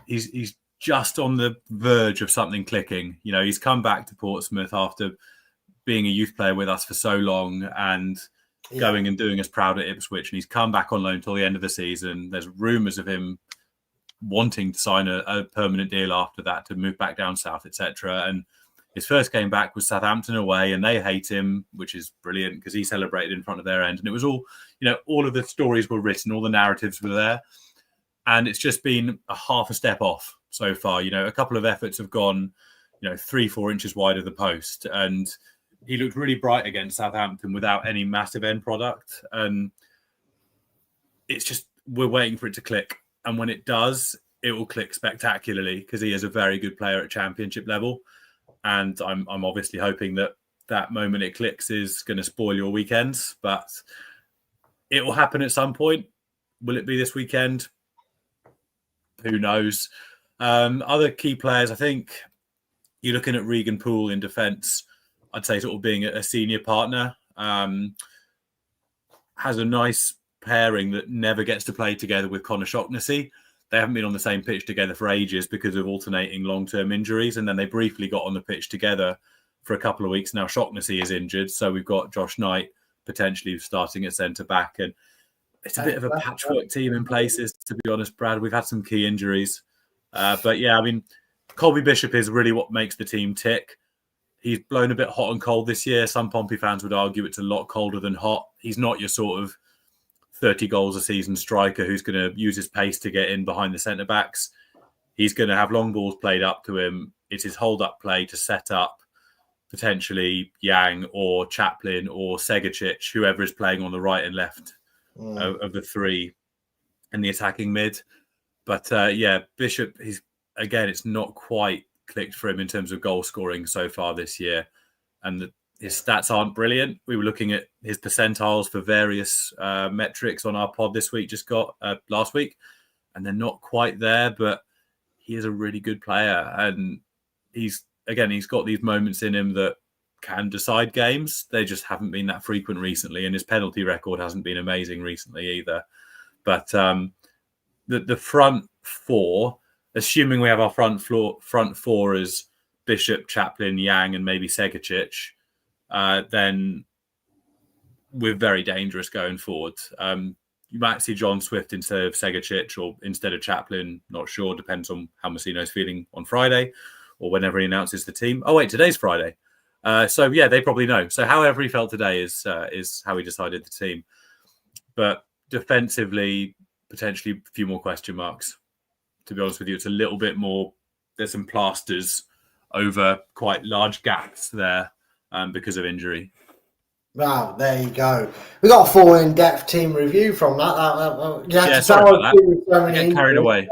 Speaker 5: he's just on the verge of something clicking. He's come back to Portsmouth after being a youth player with us for so long and going and doing us proud at Ipswich. And he's come back on loan till the end of the season. There's rumours of him wanting to sign a permanent deal after that to move back down south, etc. And his first game back was Southampton away, and they hate him, which is brilliant because he celebrated in front of their end. And it was all, all of the stories were written, all the narratives were there. And it's just been a half a step off so far. A couple of efforts have gone, 3-4 inches wide of the post. And he looked really bright against Southampton without any massive end product. And it's just, we're waiting for it to click. And when it does, it will click spectacularly because he is a very good player at championship level. And I'm obviously hoping that moment it clicks is going to spoil your weekends, but it will happen at some point. Will it be this weekend? Who knows? Other key players, I think you're looking at Regan Poole in defence. I'd say sort of being a senior partner. Has a nice pairing that never gets to play together with Conor Shaughnessy. They haven't been on the same pitch together for ages because of alternating long-term injuries. And then they briefly got on the pitch together for a couple of weeks. Now Shaughnessy is injured. So we've got Josh Knight potentially starting at centre-back. And it's a bit of a patchwork team in places, to be honest, Brad. We've had some key injuries. But yeah, I mean, Colby Bishop is really what makes the team tick. He's blown a bit hot and cold this year. Some Pompey fans would argue it's a lot colder than hot. He's not your sort of 30 goals a season striker who's going to use his pace to get in behind the centre-backs. He's going to have long balls played up to him. It's his hold-up play to set up potentially Yang or Chaplin or Segacic, whoever is playing on the right and left of the three in the attacking mid. But yeah, Bishop, it's not quite clicked for him in terms of goal scoring so far this year. And his stats aren't brilliant. We were looking at his percentiles for various metrics on our pod this week, last week, and they're not quite there, but he is a really good player. And he's got these moments in him that can decide games. They just haven't been that frequent recently, and his penalty record hasn't been amazing recently either. But the front four, assuming we have our front four as Bishop, Chaplin, Yang, and maybe Segacic, then we're very dangerous going forward. You might see John Swift instead of Segacic or instead of Chaplin. Not sure. Depends on how Messino's feeling on Friday or whenever he announces the team. Oh, wait, today's Friday. So, yeah, they probably know. So however he felt today is how he decided the team. But defensively, potentially a few more question marks. To be honest with you, it's a little bit more. There's some plasters over quite large gaps there because of injury.
Speaker 4: Wow, there you go. We got a full in-depth team review from that.
Speaker 5: Sorry about that. Get carried away.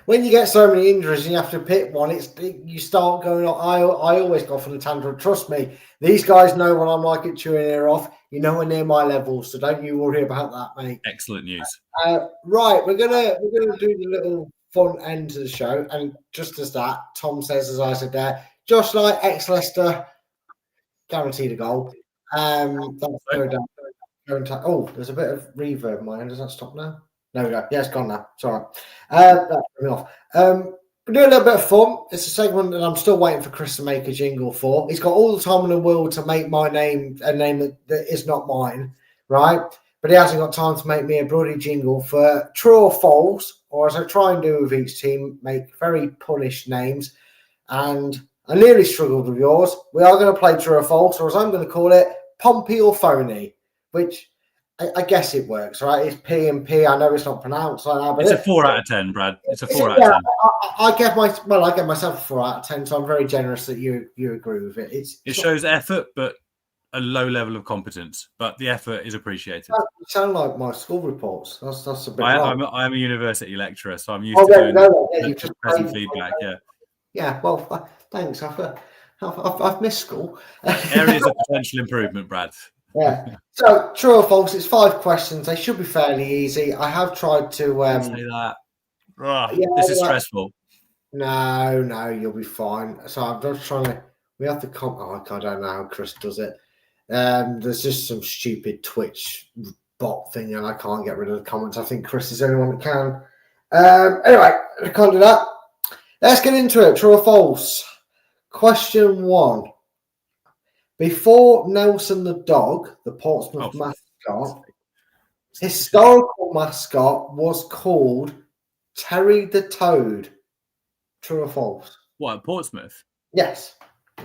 Speaker 4: When you get so many injuries and you have to pick one, you start going on. I always go for the tangent. Trust me, these guys know what I'm like at chewing ear off. You're nowhere near my level, so don't you worry about that, mate.
Speaker 5: Excellent news.
Speaker 4: Right, we're gonna do the little fun end to the show, and just as that, Tom says, as I said there, Josh Knight, ex-Leicester, guaranteed a goal. That's no doubt. Oh, there's a bit of reverb in my end. Does that stop now? There we go. Yeah, it's gone now. It's all right. That's me off. We're doing a little bit of fun. It's a segment that I'm still waiting for Chris to make a jingle for. He's got all the time in the world to make my name a name that is not mine, right? But he hasn't got time to make me a bloody jingle for true or false, or as I try and do with each team, make very punished names. And I nearly struggled with yours. We are going to play true or false, or as I'm going to call it, Pompey or phony, which I guess it works, right? It's P and P. I know it's not pronounced like that, but
Speaker 5: it's a 4 out of 10, Brad. It's a 4 out of 10.
Speaker 4: I get myself a 4 out of 10, so I'm very generous that you agree with it. It
Speaker 5: shows effort, but a low level of competence. But the effort is appreciated.
Speaker 4: You sound like my school reports. That's a bit.
Speaker 5: I'm a university lecturer, so I'm used to doing present feedback.
Speaker 4: Yeah. Well, thanks. I've missed school.
Speaker 5: Areas of potential improvement, Brad.
Speaker 4: Yeah. So, true or false? It's 5 questions. They should be fairly easy. I have tried to
Speaker 5: say that. This is stressful.
Speaker 4: No, you'll be fine. So I'm just trying to. We have to I don't know how Chris does it. There's just some stupid Twitch bot thing, and I can't get rid of the comments. I think Chris is the only one that can. Anyway, I can't do that. Let's get into it. True or false? Question 1. Before Nelson the dog, the Portsmouth mascot, historical mascot was called Terry the Toad. True or false?
Speaker 5: What, Portsmouth?
Speaker 4: Yes.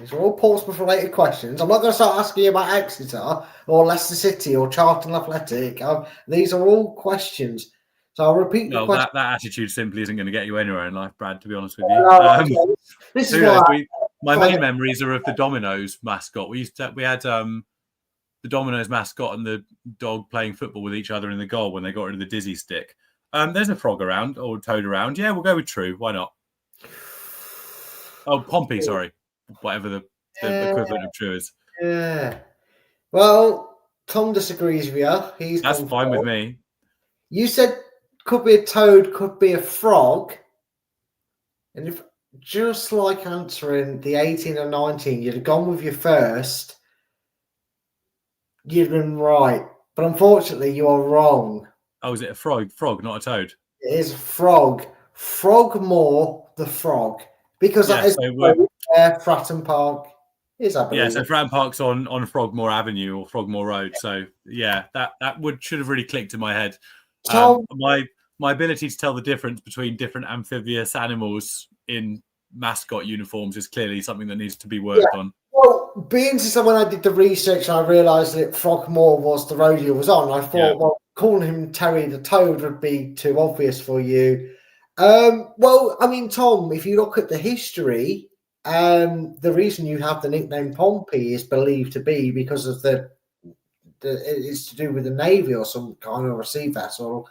Speaker 4: These are all Portsmouth-related questions. I'm not going to start asking you about Exeter or Leicester City or Charlton Athletic. These are all questions. So I'll repeat the question.
Speaker 5: That attitude simply isn't going to get you anywhere in life, Brad, to be honest with you.
Speaker 4: This is why
Speaker 5: my main memories are of the Domino's mascot. We had the Domino's mascot and the dog playing football with each other in the goal when they got rid of the dizzy stick. There's a frog around or toad around. Yeah, we'll go with true. Why not? Oh, Pompey, sorry. Whatever the equivalent of true is.
Speaker 4: Yeah. Well, Tom disagrees with you.
Speaker 5: That's fine with me.
Speaker 4: You said could be a toad, could be a frog. And if just like answering the 18 or 19, you'd have gone with your first, you'd been right. But unfortunately, you are wrong.
Speaker 5: Oh, is it a frog? Frog, not a toad.
Speaker 4: It is a frog. Frogmore the frog. Because that is where Fratton Park is, I believe.
Speaker 5: Yeah, so Fratton Park's on Frogmore Avenue or Frogmore Road. So yeah, that should have really clicked in my head. My ability to tell the difference between different amphibious animals in mascot uniforms is clearly something that needs to be worked on.
Speaker 4: Well, being to when I did the research, I realised that Frogmore was the road he was on. I thought, well, calling him Terry the Toad would be too obvious for you. Well, I mean, Tom, if you look at the history, the reason you have the nickname Pompey is believed to be because of it's to do with the Navy or some kind of a sea vessel.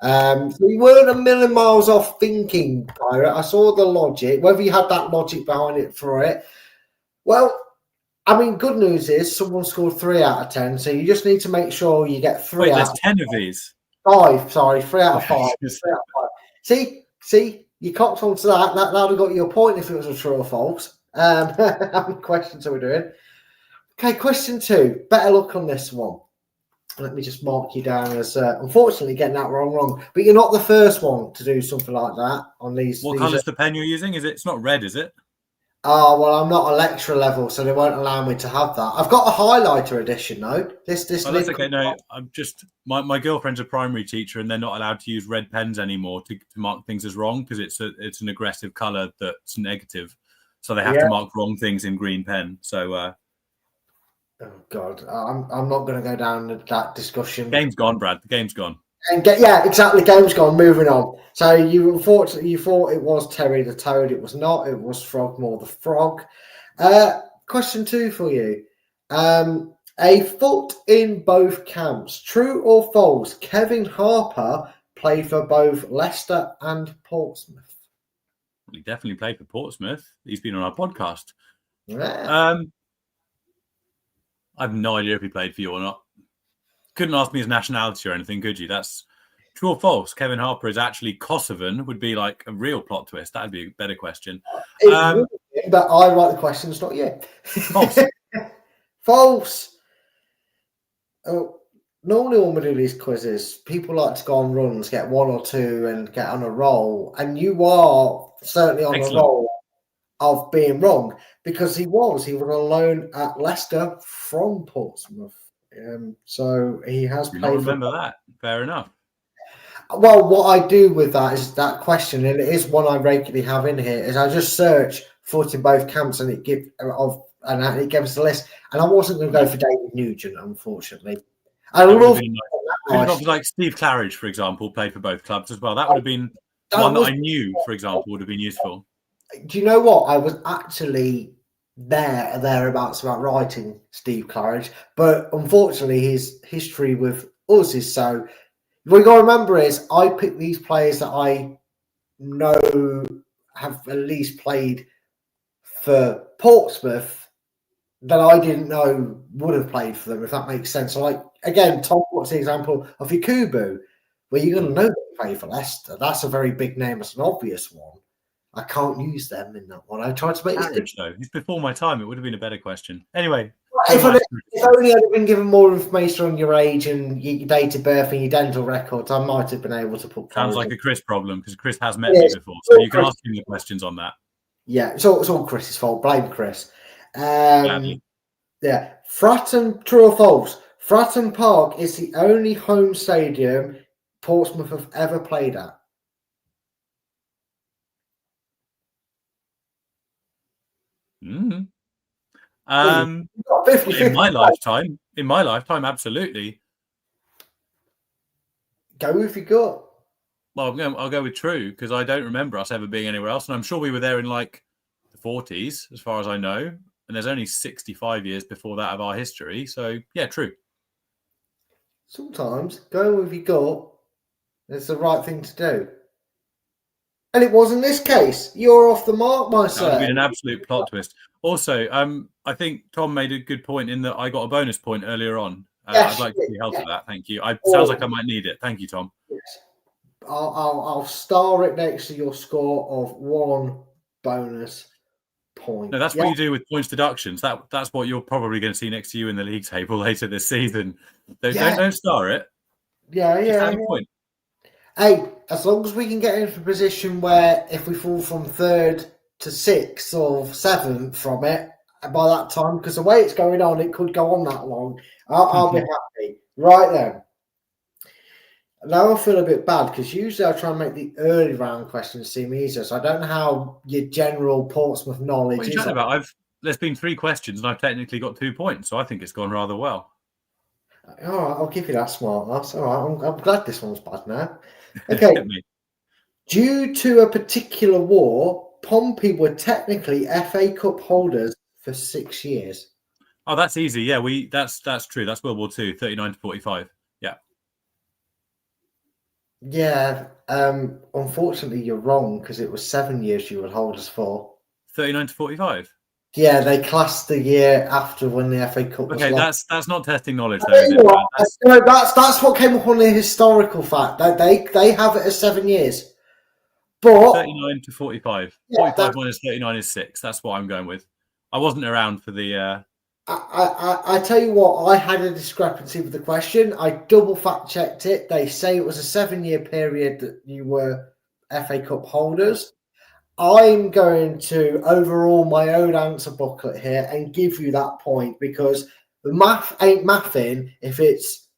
Speaker 4: So you weren't a million miles off thinking, Pirate. I saw the logic, whether you had that logic behind it for it. Well, I mean, good news is someone scored 3 out of 10, so you just need to make sure you get 3
Speaker 5: Wait,
Speaker 4: out
Speaker 5: there's
Speaker 4: of
Speaker 5: 10 of these.
Speaker 4: 5. Sorry, 3 out of 5. 3 out of 5. See, you cocked onto that. That would have got you a point if it was a true or false. How many questions are we doing? Okay, question 2. Better luck on this one. Let me just mark you down as unfortunately getting that wrong. But you're not the first one to do something like that on these.
Speaker 5: What colour's the pen you're using? It's not red, is it?
Speaker 4: Oh, well, I'm not a lecturer level, so they won't allow me to have that. I've got a highlighter edition, though. This that's
Speaker 5: okay. No, I'm just my girlfriend's a primary teacher, and they're not allowed to use red pens anymore to mark things as wrong because it's an aggressive colour that's negative, so they have to mark wrong things in green pen. So,
Speaker 4: oh God, I'm not going to go down that discussion.
Speaker 5: Game's gone, Brad. The game's gone.
Speaker 4: And exactly. Game's gone. Moving on. So you unfortunately thought it was Terry the Toad. It was not. It was Frogmore the Frog. Question 2 for you. A foot in both camps. True or false? Kevin Harper played for both Leicester and Portsmouth.
Speaker 5: He definitely played for Portsmouth. He's been on our podcast.
Speaker 4: Yeah.
Speaker 5: I have no idea if he played for you or not. Couldn't ask me his nationality or anything, could you? That's true or false. Kevin Harper is actually Kosovan, would be like a real plot twist. That'd be a better question.
Speaker 4: But I write the questions, not you.
Speaker 5: False.
Speaker 4: False. Normally when we do these quizzes, people like to go on runs, get 1 or 2 and get on a roll. And you are certainly on a roll of being wrong because he was on loan at Leicester from Portsmouth. So he has played.
Speaker 5: I remember that. Fair enough.
Speaker 4: Well, what I do with that is that question, and it is one I regularly have in here, is I just search foot in both camps, and it gives us a list. And I wasn't going to go for David Nugent, unfortunately. I love
Speaker 5: like Steve Claridge, for example, played for both clubs as well. That would have been one that I knew, for example, would have been useful.
Speaker 4: Do you know what? I was actually thereabouts about writing Steve Claridge, but unfortunately his history with us is so. What you got to remember is I pick these players that I know have at least played for Portsmouth that I didn't know would have played for them, if that makes sense. So, like again, Tom, what's the example of Yakubu, where you're going to know that he played for Leicester? That's a very big name. It's an obvious one. I can't use them in that one. I tried to make it.
Speaker 5: Though he's before my time. It would have been a better question. Anyway,
Speaker 4: if only I'd have been given more information on your age and your date of birth and your dental records, I might have been able to put.
Speaker 5: Sounds like a Chris problem because Chris has met me before, so you can ask him the questions on that.
Speaker 4: Yeah, it's all Chris's fault. Blame Chris. Yeah, Fratton. True or false? Fratton Park is the only home stadium Portsmouth have ever played at.
Speaker 5: In my lifetime, absolutely.
Speaker 4: Go with your gut.
Speaker 5: Well, I'll go with true because I don't remember us ever being anywhere else, and I'm sure we were there in like the 40s, as far as I know. And there's only 65 years before that of our history, so yeah, true.
Speaker 4: Sometimes going with your gut It's the right thing to do. And it was in this case. You're off the mark, my
Speaker 5: That would have
Speaker 4: sir.
Speaker 5: been an absolute plot twist. Also, I think Tom made a good point in that I got a bonus point earlier on.
Speaker 4: Yes,
Speaker 5: I'd like to be held to that. Thank you. Sounds
Speaker 4: Oh.
Speaker 5: like I might need it. Thank you, Tom.
Speaker 4: Yes. I'll star it next to your score of 1 bonus point.
Speaker 5: No, that's what you do with points deductions. That's what you're probably going to see next to you in the league table later this season. Don't star it.
Speaker 4: Yeah.
Speaker 5: Just add a point.
Speaker 4: Hey, as long as we can get into a position where if we fall from 3rd to 6th or 7th from it by that time, because the way it's going on, it could go on that long. I'll be happy. Right then. Now I feel a bit bad because usually I try and make the early round questions seem easier. So I don't know how your general Portsmouth knowledge
Speaker 5: What are
Speaker 4: is.
Speaker 5: you talking about? There's been 3 questions and I've technically got 2 points, so I think it's gone rather well.
Speaker 4: All right, I'll give you that smart ass. All right, I'm glad this one's bad now. Okay. Due to a particular war, Pompey were technically FA Cup holders for 6 years.
Speaker 5: Oh, that's easy. Yeah, that's true. That's World War II, 39 to 45. Yeah.
Speaker 4: Yeah. Unfortunately, you're wrong because it was 7 years you would hold us for.
Speaker 5: 39 to 45.
Speaker 4: Yeah, they classed the year after when the FA Cup was
Speaker 5: lost. That's not testing knowledge, though, is it?
Speaker 4: That's what came up on the historical fact. They have it as 7 years. But
Speaker 5: 39 to 45. Yeah, 45 minus 39 is 6. That's what I'm going with. I wasn't around for the...
Speaker 4: I tell you what, I had a discrepancy with the question. I double fact checked it. They say it was a 7-year period that you were FA Cup holders. I'm going to overrule my own answer booklet here and give you that point because the math ain't mathing if it's...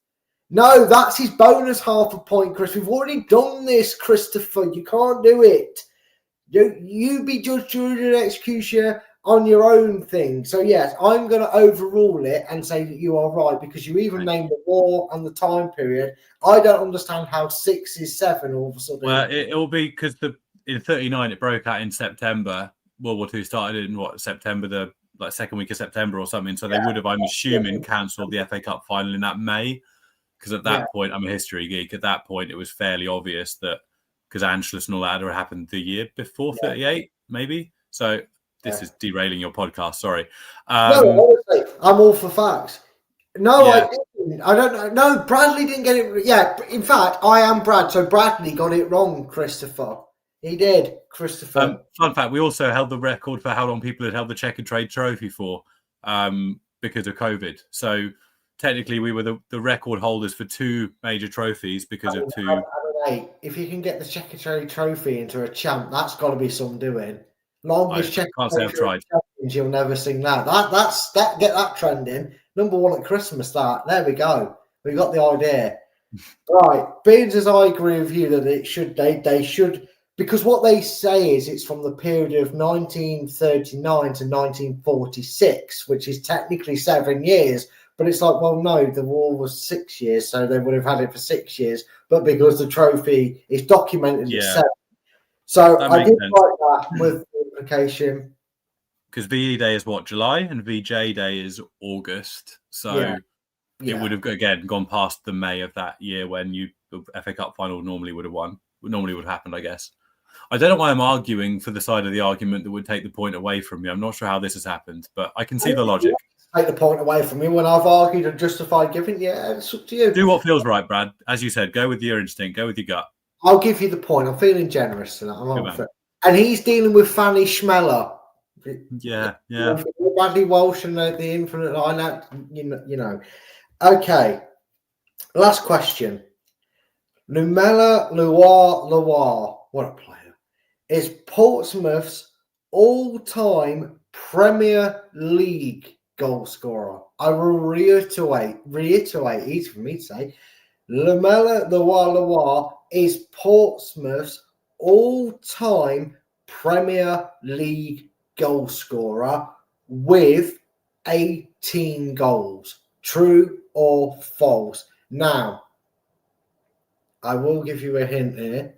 Speaker 4: No, that's his bonus half a point, Chris. We've already done this, Christopher. You can't do it. You be judge, jury, and executioner on your own thing. So, yes, I'm going to overrule it and say that you are right because you even named the war and the time period. I don't understand how 6 is 7 all of a sudden.
Speaker 5: Well, it'll be because in 39 it broke out in September. World War II started in September, the second week of September or something. So they would have, I'm assuming, cancelled the FA Cup final in that May. Because at that point, I'm a history geek. At that point, it was fairly obvious that because Anschluss and all that had happened the year before 38, maybe. So this is derailing your podcast. Sorry.
Speaker 4: No, honestly, I'm all for facts. No, I didn't. I don't know. No, Bradley didn't get it. Yeah, in fact, I am Brad. So Bradley got it wrong, Christopher. He did, Christopher.
Speaker 5: Fun fact, we also held the record for how long people had held the Check and Trade trophy for because of COVID. So technically, we were the record holders for 2 major trophies because of 2.
Speaker 4: If you can get the Check and Trade trophy into a champ, that's got to be some doing. Longest Check and Trade champions, you'll never sing that. Get that trending. Number 1 at Christmas. There we go. We got the idea. Right, being as I agree with you that they should. Because what they say is it's from the period of 1939 to 1946, which is technically 7 years. But it's like, well, no, the war was 6 years, so they would have had it for 6 years. But because the trophy is documented as 7. So I did like that with the implication.
Speaker 5: Because VE Day is July, and VJ Day is August. So it would have, again, gone past the May of that year when the FA Cup final normally would have happened, I guess. I don't know why I'm arguing for the side of the argument that would take the point away from me. I'm not sure how this has happened, but I can see the logic.
Speaker 4: Take the point away from me when I've argued and justified giving. Yeah, it's up to you.
Speaker 5: Do what feels right, Brad. As you said, go with your instinct, go with your gut.
Speaker 4: I'll give you the point. I'm feeling generous tonight. And he's dealing with Fanny Schmeller.
Speaker 5: Yeah.
Speaker 4: Bradley Walsh and the Infinite Line. You know. Okay. Last question. Lumela Loire. What a player. Is Portsmouth's all-time Premier League goal scorer. I will reiterate, easy for me to say, Lumela Loire is Portsmouth's all-time Premier League goal scorer with 18 goals. True or false? Now, I will give you a hint here.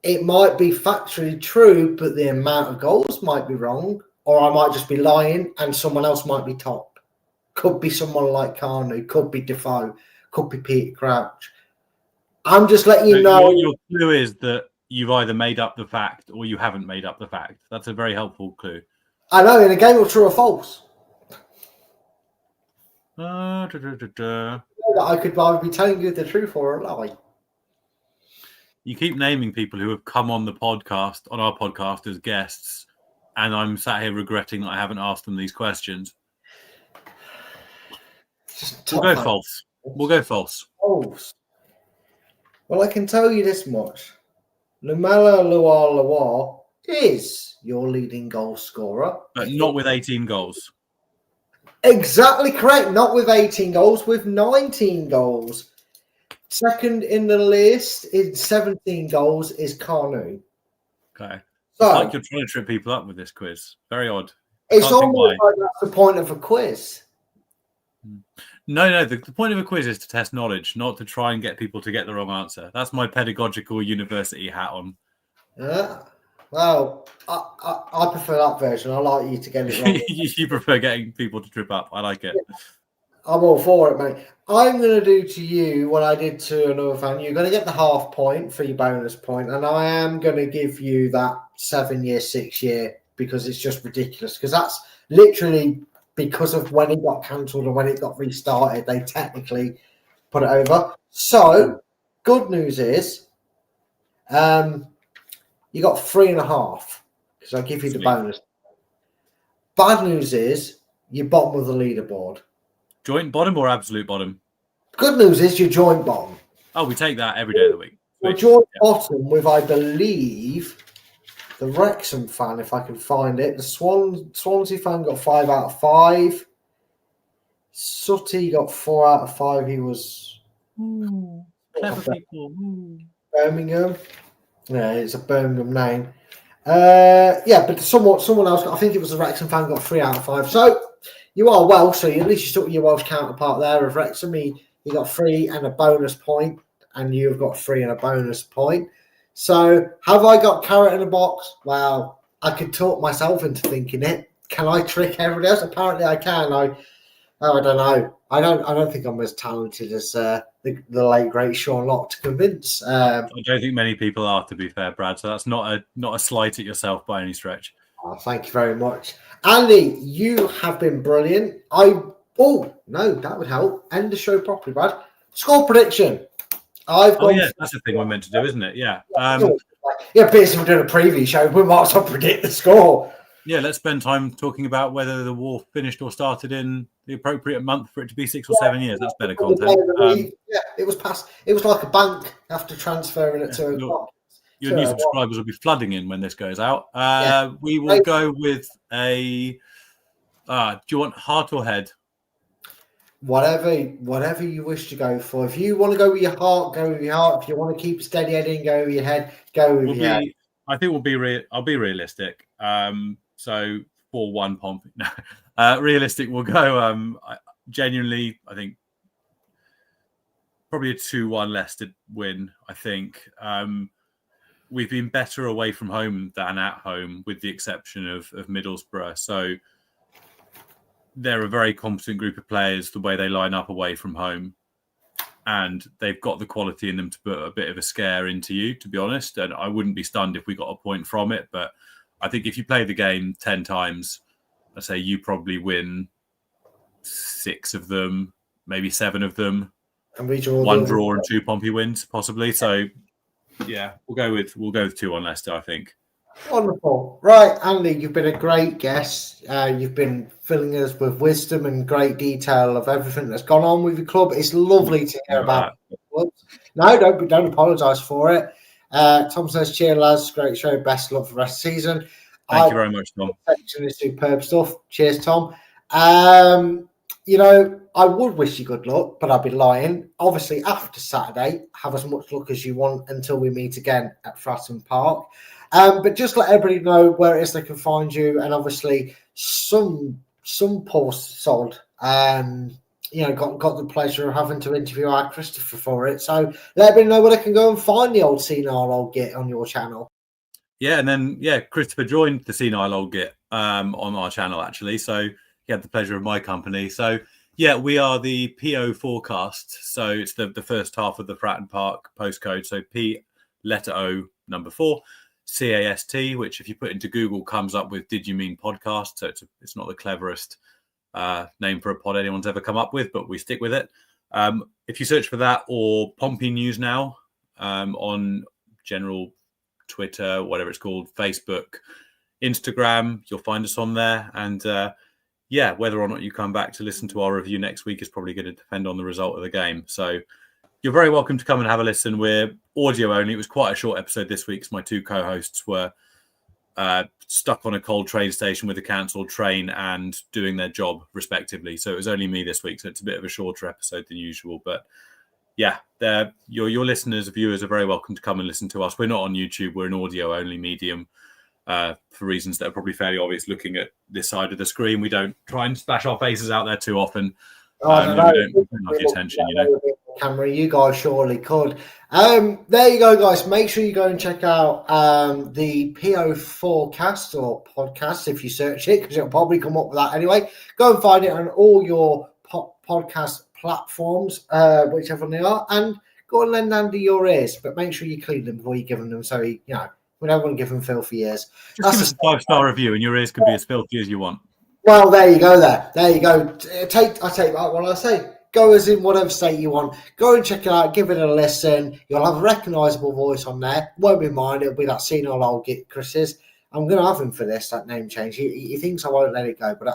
Speaker 4: It might be factually true, but the amount of goals might be wrong. Or I might just be lying and someone else might be top. Could be someone like Carney, could be Defoe, could be Peter Crouch. I'm just letting you
Speaker 5: So
Speaker 4: know.
Speaker 5: Your clue is that you've either made up the fact or you haven't made up the fact. That's a very helpful clue.
Speaker 4: I know, in a game of true or false.
Speaker 5: Da, da, da, da.
Speaker 4: That I could either be telling you the truth or a lie.
Speaker 5: You keep naming people who have come on our podcast as guests, and I'm sat here regretting that I haven't asked them these questions. We'll go false. We'll go false.
Speaker 4: False. Well, I can tell you this much. Lumela Luar is your leading goal scorer.
Speaker 5: But not with 18 goals.
Speaker 4: Exactly correct. Not with 18 goals, with 19 goals. Second in the list in 17 goals is Carnu.
Speaker 5: Okay.
Speaker 4: So,
Speaker 5: it's like you're trying to trip people up with this quiz. Very odd.
Speaker 4: It's almost like that's the point of a quiz.
Speaker 5: No. The point of a quiz is to test knowledge, not to try and get people to get the wrong answer. That's my pedagogical university hat on.
Speaker 4: Well, I prefer that version. I like you to get it wrong.
Speaker 5: You prefer getting people to trip up. I like it.
Speaker 4: I'm all for it, mate. I'm going to do to you what I did to another fan. You're going to get the half point for your bonus point, and I am going to give you that 7-year, 6-year, because it's just ridiculous. Because that's literally because of when it got cancelled and when it got restarted, they technically put it over. So, good news is, you got 3.5 because I give you the bonus. Bad news is you're bottom of the leaderboard.
Speaker 5: Joint bottom or absolute bottom?
Speaker 4: Good news is you're joint bottom.
Speaker 5: Oh, we take that every day of the week.
Speaker 4: You're joint bottom with, I believe, the Wrexham fan, if I can find it. The Swansea fan got 5 out of 5. Sutty got 4 out of 5. He was
Speaker 5: Clever people.
Speaker 4: Birmingham. Yeah, it's a Birmingham name. But someone else, I think it was the Wrexham fan, got 3 out of 5. So you are Welsh, so at least you stuck your Welsh counterpart there of Wrexham. He got 3 and a bonus point, and you've got 3 and a bonus point. So have I got carrot in a box? Well, I could talk myself into thinking it. Can I trick everybody else? Apparently I can. I don't know. I don't think I'm as talented as the late great Sean Locke to convince.
Speaker 5: I don't think many people are, to be fair, Brad. So that's not a slight at yourself by any stretch.
Speaker 4: Oh, thank you very much, Andy. You have been brilliant. No, that would help. End the show properly, Brad. Score prediction. That's
Speaker 5: the thing we're meant to do, isn't it? Yeah.
Speaker 4: Basically, we're doing a preview show. We might as well predict the score.
Speaker 5: Yeah, let's spend time talking about whether the war finished or started in the appropriate month for it to be 6 or 7 years. That's better content.
Speaker 4: It was past. It was like a bank after transferring it to o'clock.
Speaker 5: Your new subscribers will be flooding in when this goes out. We will go with a. Do you want heart or head?
Speaker 4: Whatever you wish to go for. If you want to go with your heart, go with your heart. If you want to keep steady heading, go with your head. Go with your head.
Speaker 5: I think I'll be realistic. So 4-1 Pompey. No, realistic. We'll go. Genuinely, I think probably a 2-1 Leicester win. I think we've been better away from home than at home, with the exception of Middlesbrough. So they're a very competent group of players. The way they line up away from home, and they've got the quality in them to put a bit of a scare into you, to be honest. And I wouldn't be stunned if we got a point from it, but I think if you play the game 10 times, I say you probably win 6 of them, maybe 7 of them.
Speaker 4: And we draw
Speaker 5: 1 draw and 2 Pompey wins, possibly. So, yeah, we'll go with 2 on Leicester, I think.
Speaker 4: Wonderful. Right, Andy, you've been a great guest. You've been filling us with wisdom and great detail of everything that's gone on with your club. It's lovely to hear about the club. No, don't apologise for it. Tom says, cheer, lads. Great show. Best luck for the rest of the season.
Speaker 5: Thank you very much, Tom.
Speaker 4: Superb stuff. Cheers, Tom. I would wish you good luck, but I'd be lying. Obviously, after Saturday, have as much luck as you want until we meet again at Fratton Park. But just let everybody know where it is they can find you, and obviously some poor sod got the pleasure of having to interview our Christopher for it. So let everybody know where they can go and find the old senile old git on your channel.
Speaker 5: Yeah, and then Christopher joined the senile old git on our channel actually. So he had the pleasure of my company. So Yeah, we are the PO forecast. So it's the first half of the Fratton Park postcode. So P letter O number 4, CAST, which if you put into Google comes up with Did You Mean Podcast? So it's not the cleverest name for a pod anyone's ever come up with, but we stick with it. If you search for that or Pompey News Now on general Twitter, whatever it's called, Facebook, Instagram, you'll find us on there. And whether or not you come back to listen to our review next week is probably going to depend on the result of the game. So you're very welcome to come and have a listen. We're audio only. It was quite a short episode this week because my 2 co-hosts were stuck on a cold train station with a cancelled train and doing their job respectively. So it was only me this week. So it's a bit of a shorter episode than usual. But yeah, your listeners, viewers are very welcome to come and listen to us. We're not on YouTube. We're an audio only medium for reasons that are probably fairly obvious looking at this side of the screen. We don't try and splash our faces out there too often. We don't have the attention,
Speaker 4: Camera, you guys surely could. There you go, guys. Make sure you go and check out the PO forecast or podcast if you search it, because it'll probably come up with that anyway. Go and find it on all your podcast platforms, whichever they are, and go and lend Andy your ears, but make sure you clean them before you give them. So we don't want to give them filthy ears.
Speaker 5: Just give us a 5-star review, and your ears can be as filthy as you want.
Speaker 4: Well, there you go. There you go. I take back what I say. Go as in whatever state you want. Go and check it out. Give it a listen. You'll have a recognisable voice on there. Won't be mine. It'll be that senile old git Chris's. I'm going to have him for this, that name change. He thinks I won't let it go, but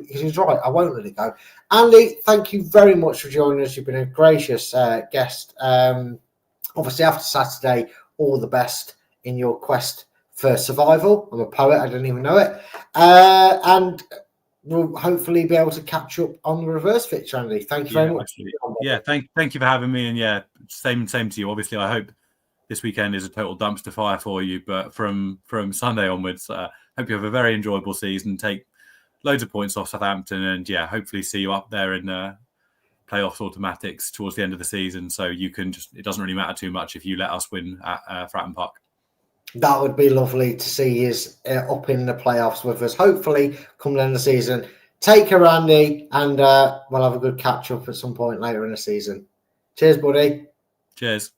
Speaker 4: he's right. I won't let it go. Andy, thank you very much for joining us. You've been a gracious guest. Obviously, after Saturday, all the best in your quest for survival. I'm a poet. I didn't even know it. And we'll hopefully be able to catch up on the reverse fixture, Andy. Thank you very much.
Speaker 5: Absolutely. Yeah, thank you for having me. And same to you. Obviously, I hope this weekend is a total dumpster fire for you. But from Sunday onwards, hope you have a very enjoyable season. Take loads of points off Southampton, and hopefully see you up there in playoffs automatics towards the end of the season. So you can it doesn't really matter too much if you let us win at Fratton Park.
Speaker 4: That would be lovely to see us up in the playoffs with us. Hopefully, come the end of the season. Take care, Andy, and we'll have a good catch up at some point later in the season. Cheers, buddy.
Speaker 5: Cheers.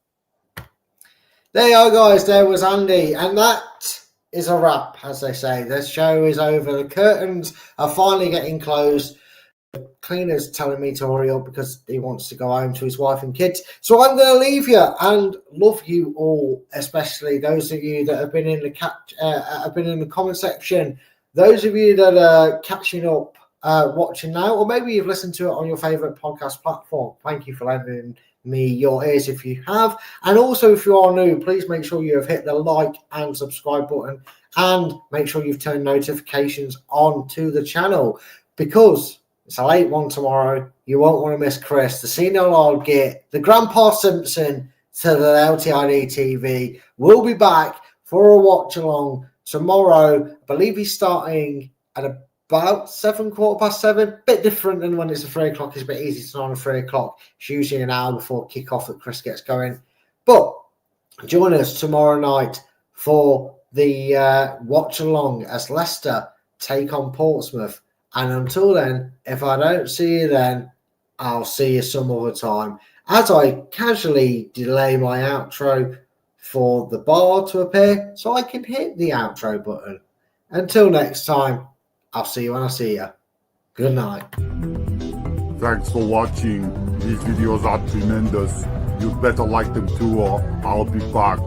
Speaker 4: There you are, guys. There was Andy, and that is a wrap, as they say. The show is over. The curtains are finally getting closed. The cleaner's telling me to hurry up because he wants to go home to his wife and kids. So I'm going to leave you and love you all, especially those of you that have been in the comment section. Those of you that are catching up, watching now, or maybe you've listened to it on your favourite podcast platform. Thank you for lending me your ears if you have. And also, if you are new, please make sure you have hit the like and subscribe button, and make sure you've turned notifications on to the channel, because it's a late one tomorrow. You won't want to miss Chris, the senile old git, the Grandpa Simpson to the LTID TV. We'll be back for a watch along tomorrow. I believe he's starting at about 7:15. Bit different than when it's a 3 o'clock. It's a bit easy to know on a 3 o'clock. It's usually an hour before kick-off that Chris gets going. But join us tomorrow night for the watch along as Leicester take on Portsmouth. And until then, if I don't see you then, I'll see you some other time. As I casually delay my outro for the bar to appear so I can hit the outro button. Until next time, I'll see you when I see you. Good night.
Speaker 6: Thanks for watching. These videos are tremendous. You better like them too, or I'll be back.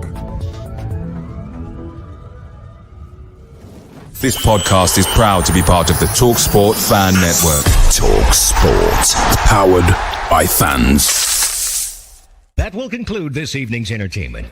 Speaker 2: This podcast is proud to be part of the TalkSport Fan Network. TalkSport. Powered by fans.
Speaker 7: That will conclude this evening's entertainment.